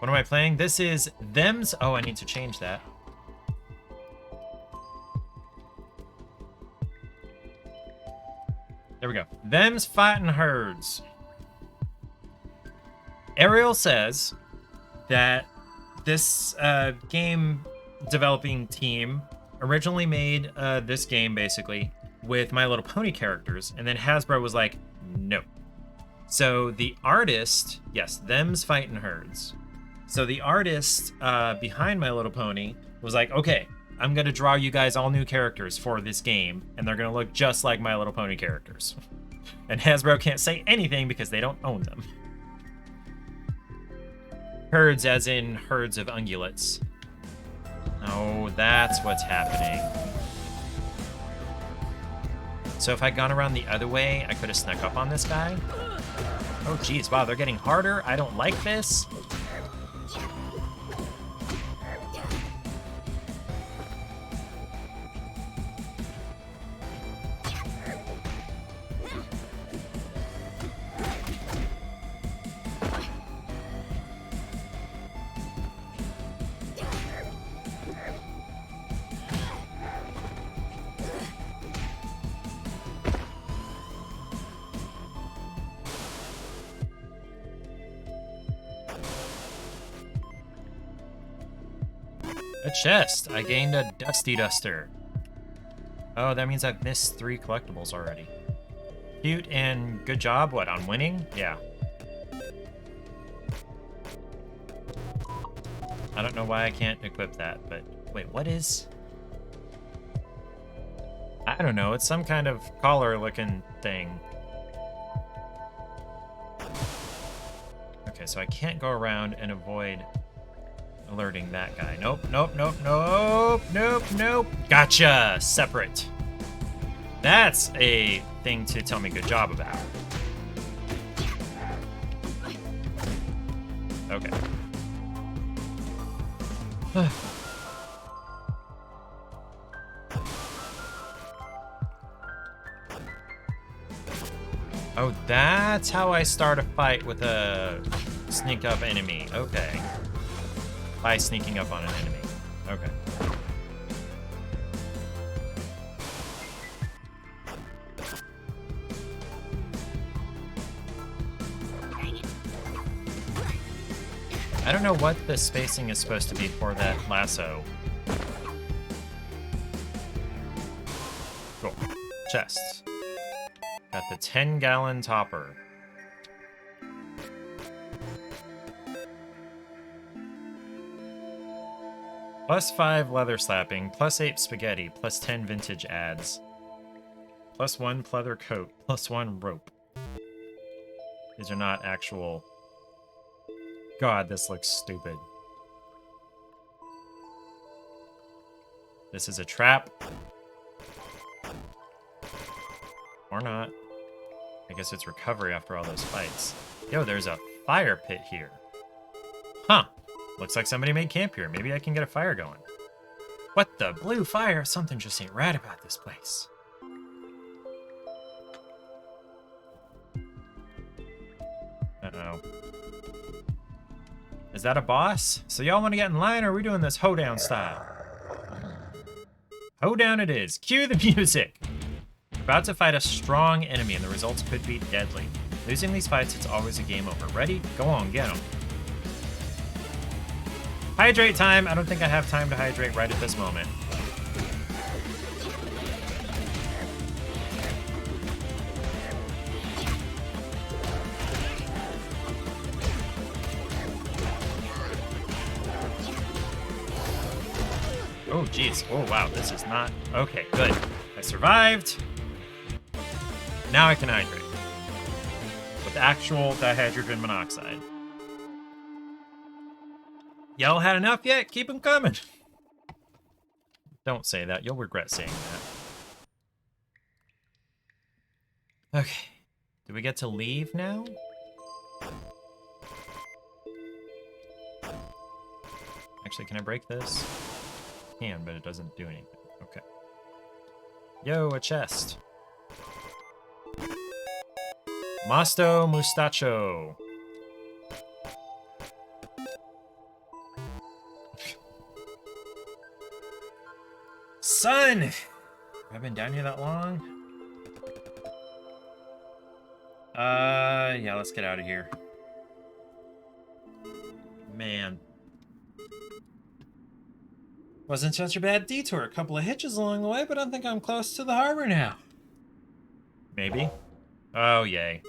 What am I playing? This is Them's... Oh, I need to change that. There we go. Them's Fightin Herds. Ariel says that this game developing team originally made this game, basically, with My Little Pony characters, and then Hasbro was like, no. So the artist, yes, Them's Fightin Herds. So the artist behind My Little Pony was like, okay, I'm going to draw you guys all new characters for this game, and they're going to look just like My Little Pony characters. And Hasbro can't say anything because they don't own them. Herds as in herds of ungulates. Oh, that's what's happening. So if I'd gone around the other way, I could have snuck up on this guy. Oh, geez, wow, they're getting harder. I don't like this. A chest. I gained a Dusty Duster. Oh, that means I've missed 3 collectibles already. Cute and good job. What, on winning? Yeah. I don't know why I can't equip that, but wait, what is... I don't know. It's some kind of collar-looking thing. Okay, so I can't go around and avoid alerting that guy. Nope, nope, nope, nope, nope, nope. Gotcha! Separate. That's a thing to tell me good job about. Okay. Oh, that's how I start a fight with a sneak up enemy. Okay. By sneaking up on an enemy. Okay. I don't know what the spacing is supposed to be for that lasso. Cool. Chests. Got the 10-gallon topper. +5 leather slapping, +8 spaghetti, +10 vintage ads. +1 pleather coat, +1 rope. These are not actual... God, this looks stupid. This is a trap. Or not. I guess it's recovery after all those fights. Yo, there's a fire pit here. Huh. Looks like somebody made camp here. Maybe I can get a fire going. What the blue fire? Something just ain't right about this place. Uh-oh. Is that a boss? So y'all want to get in line, or are we doing this hoedown style? Hoedown it is. Cue the music. We're about to fight a strong enemy, and the results could be deadly. Losing these fights, it's always a game over. Ready? Go on, get them. Hydrate time. I don't think I have time to hydrate right at this moment. Oh, jeez. Oh, wow. This is not... Okay, good. I survived. Now I can hydrate. With actual dihydrogen monoxide. Y'all had enough yet? Keep them coming. Don't say that. You'll regret saying that. Okay. Do we get to leave now? Actually, can I break this? I can, but it doesn't do anything. Okay. Yo, a chest. Masto Mustacho. Son! I've been down here that long? Yeah, let's get out of here. Man. Wasn't such a bad detour. A couple of hitches along the way, but I think I'm close to the harbor now. Maybe. Oh, yay.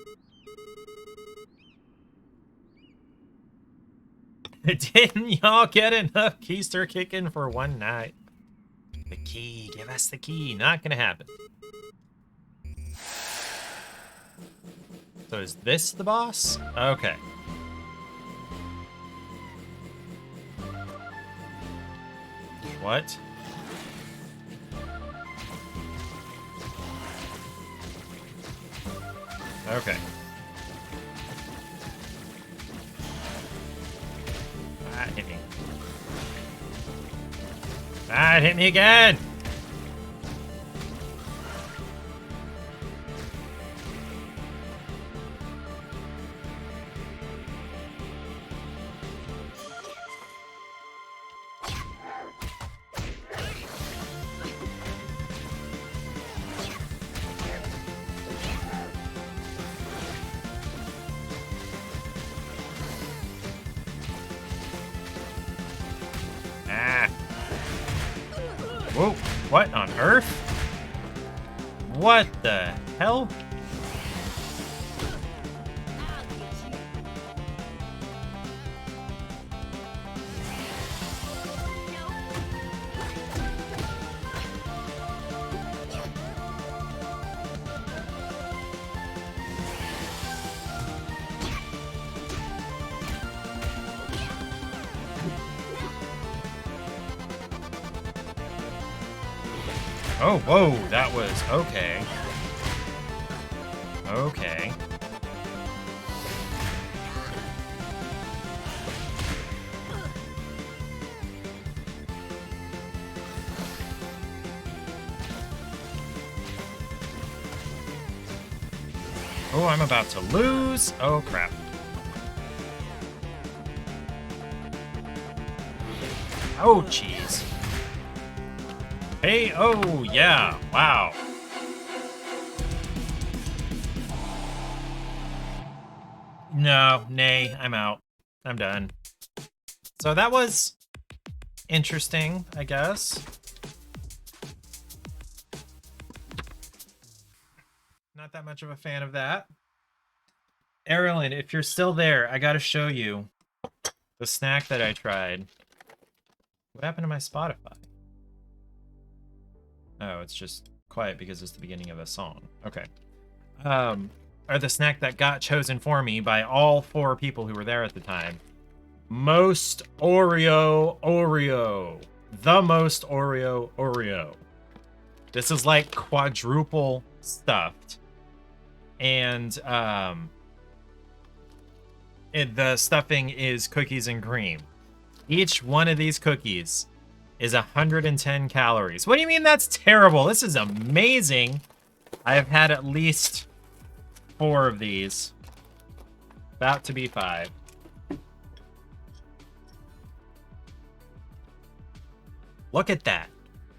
Didn't y'all get enough keister kicking for one night? The key. Give us the key. Not gonna happen. So is this the boss? Okay. What? Okay. Ah, it hit me. Ah, it hit me again! Whoa, what on earth? What the hell? Oh, whoa, that was okay. Okay. Oh, I'm about to lose. Oh, crap. Oh, jeez. Hey, oh, yeah. Wow. No, nay, I'm out. I'm done. So that was interesting, I guess. Not that much of a fan of that. Erilyn, if you're still there, I gotta show you the snack that I tried. What happened to my Spotify? Oh, it's just quiet because it's the beginning of a song. Okay. Or the snack that got chosen for me by all 4 people who were there at the time. Most Oreo. The most Oreo. This is like quadruple stuffed. And the stuffing is cookies and cream. Each one of these cookies is 110 calories. What do you mean that's terrible? This is amazing. I have had at least 4 of these. About to be 5. Look at that.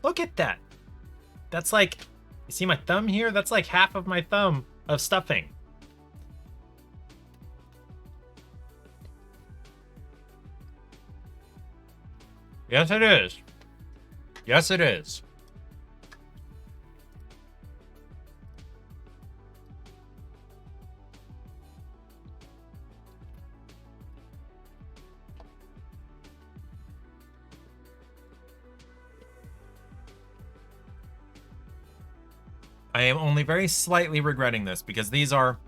Look at that. That's like, you see my thumb here? That's like half of my thumb of stuffing. Yes, it is. Yes, it is. I am only very slightly regretting this because these are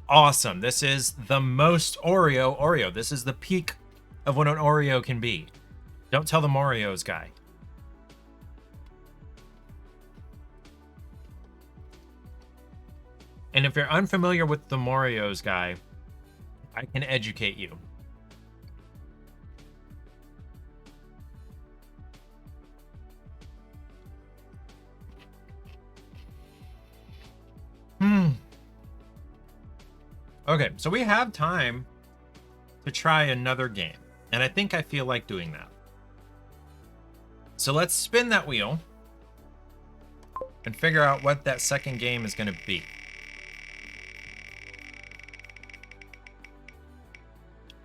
awesome. This is the most Oreo. This is the peak of what an Oreo can be. Don't tell the Morios guy. And if you're unfamiliar with the Morios guy, I can educate you. Okay, so we have time to try another game, and I think I feel like doing that. So let's spin that wheel and figure out what that second game is going to be.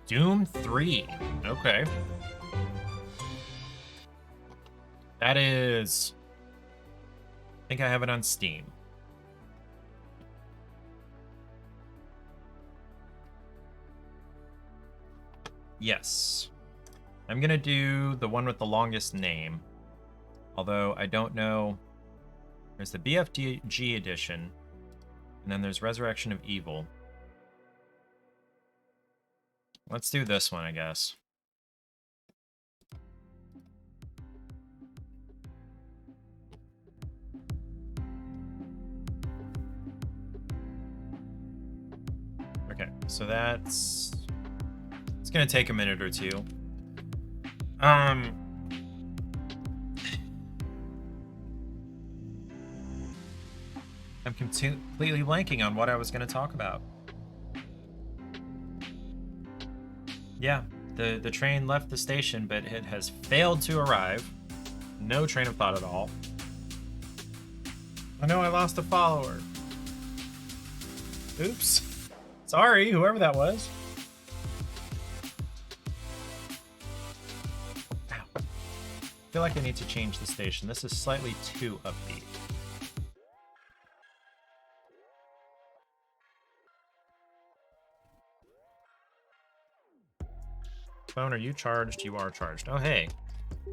Doom 3. Okay. That is... I think I have it on Steam. Yes. I'm going to do the one with the longest name. Although I don't know. There's the BFG edition. And then there's Resurrection of Evil. Let's do this one, I guess. Okay, so that's... It's gonna take a minute or two. I'm completely blanking on what I was gonna talk about. Yeah, the train left the station, but it has failed to arrive. No train of thought at all. I know I lost a follower. Oops. Sorry, whoever that was. Ow. I feel like I need to change the station. This is slightly too upbeat. Phone, are you charged? You are charged. Oh, hey.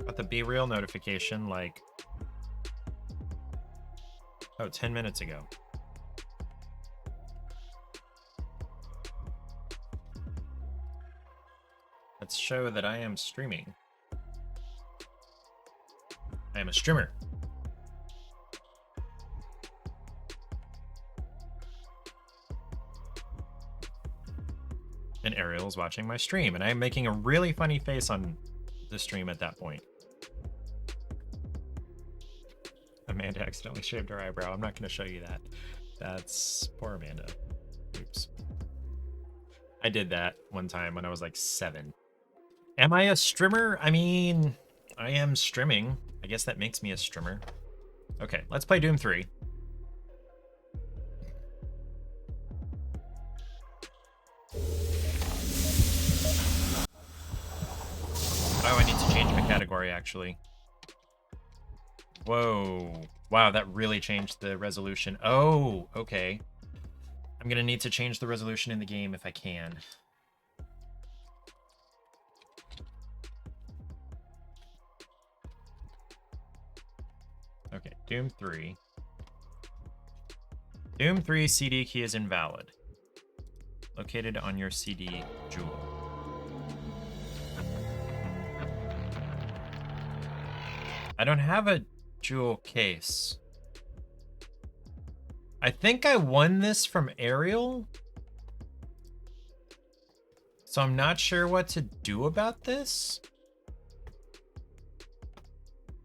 Got the Be Real notification like... 10 minutes ago. Let's show that I am streaming. I am a streamer. And Ariel is watching my stream, and I am making a really funny face on the stream at that point. Amanda accidentally shaved her eyebrow. I'm not going to show you that. That's poor Amanda. Oops. I did that one time when I was like 7. Am I a streamer? I mean, I am streaming. I guess that makes me a streamer. Okay, let's play Doom 3. Oh, I need to change my category, actually. Whoa. Wow, that really changed the resolution. Oh, okay. I'm gonna need to change the resolution in the game if I can. Okay, Doom 3. Doom 3 CD key is invalid. Located on your CD jewel. I don't have a jewel case. I think I won this from Ariel. So I'm not sure what to do about this.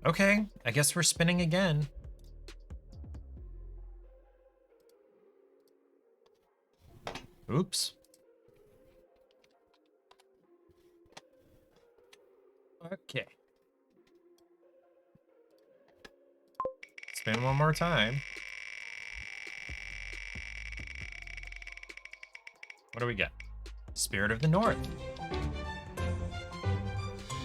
Okay, I guess we're spinning again. Oops. Okay. Spin one more time. What do we got? Spirit of the North.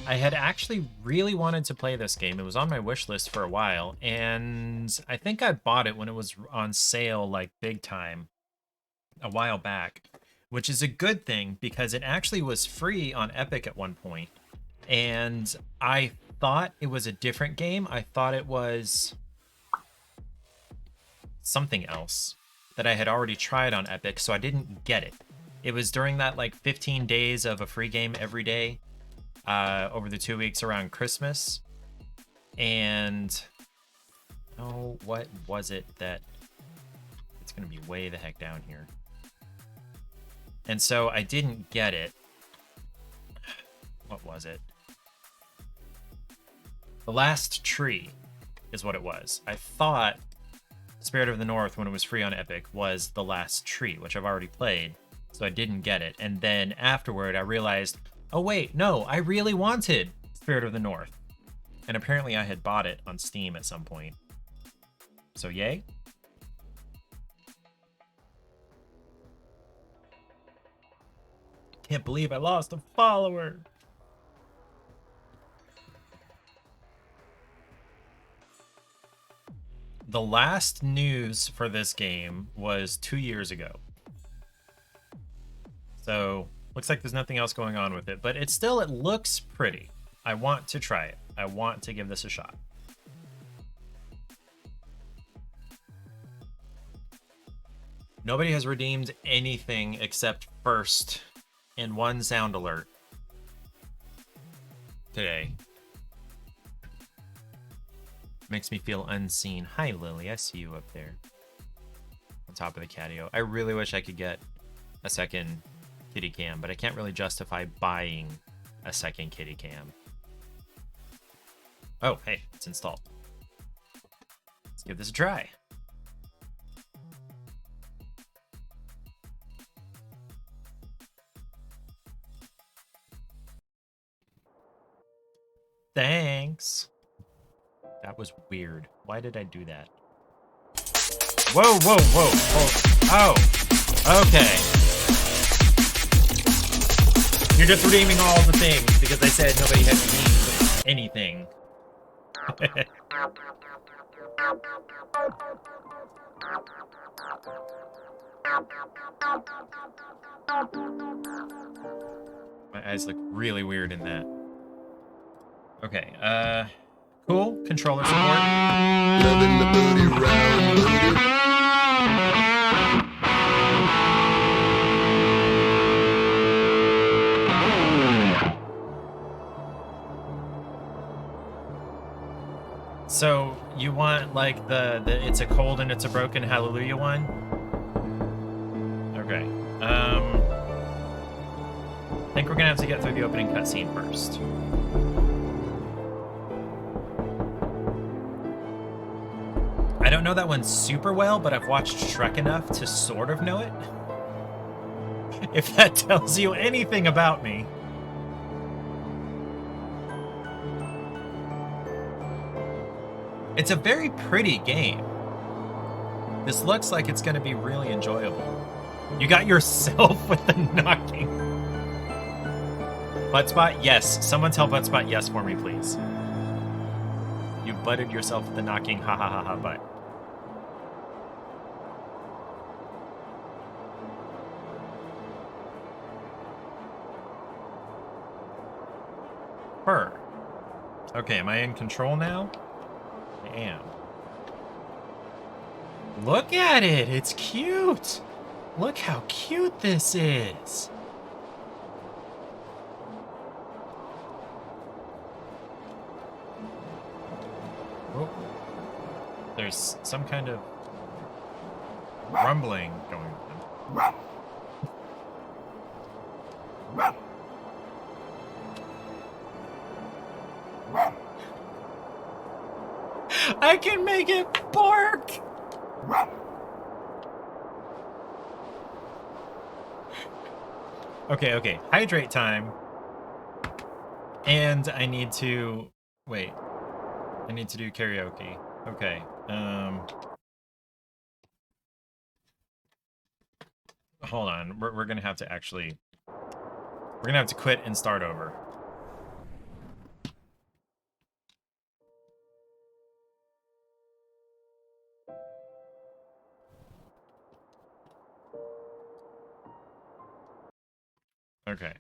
I had actually really wanted to play this game. It was on my wish list for a while, and I think I bought it when it was on sale, like big time, a while back, which is a good thing because it actually was free on Epic at one point. And I thought it was a different game. I thought it was something else that I had already tried on Epic, so I didn't get it. It was during that like 15 days of a free game every day over the 2 weeks around Christmas. And oh, what was it that it's gonna be way the heck down here. And so I didn't get it. What was it? The Last Tree is what it was. I thought Spirit of the North, when it was free on Epic, was The Last Tree, which I've already played, so I didn't get it. And then afterward, I realized, oh wait, no, I really wanted Spirit of the North. And apparently I had bought it on Steam at some point. So yay. Can't believe I lost a follower. The last news for this game was 2 years ago. So, looks like there's nothing else going on with it, but it looks pretty. I want to try it. I want to give this a shot. Nobody has redeemed anything except first and one sound alert today. Makes me feel unseen. Hi, Lily. I see you up there on top of the catio. I really wish I could get a second kitty cam, but I can't really justify buying a second kitty cam. Oh, hey, it's installed. Let's give this a try. Thanks. That was weird. Why did I do that? Whoa, whoa, whoa. Oh, okay. You're just redeeming all the things because I said nobody had redeemed anything. My eyes look really weird in that. Okay, cool. Controller support. Loving the booty round booty. So you want like the it's a cold and it's a broken hallelujah one? Okay. I think we're gonna have to get through the opening cutscene first. I don't know that one super well, but I've watched Shrek enough to sort of know it. If that tells you anything about me. It's a very pretty game. This looks like it's going to be really enjoyable. You got yourself with the knocking. Buttspot? Yes. Someone tell Buttspot yes for me, please. You butted yourself with the knocking. Ha ha ha ha butt. Her. Okay, am I in control now? I am. Look at it! It's cute! Look how cute this is! Oh. There's some kind of rumbling going on. I can make it bark! Okay. Hydrate time. And I need to... Wait. I need to do karaoke. Okay. Hold on. We're gonna have to actually... We're gonna have to quit and start over. Okay.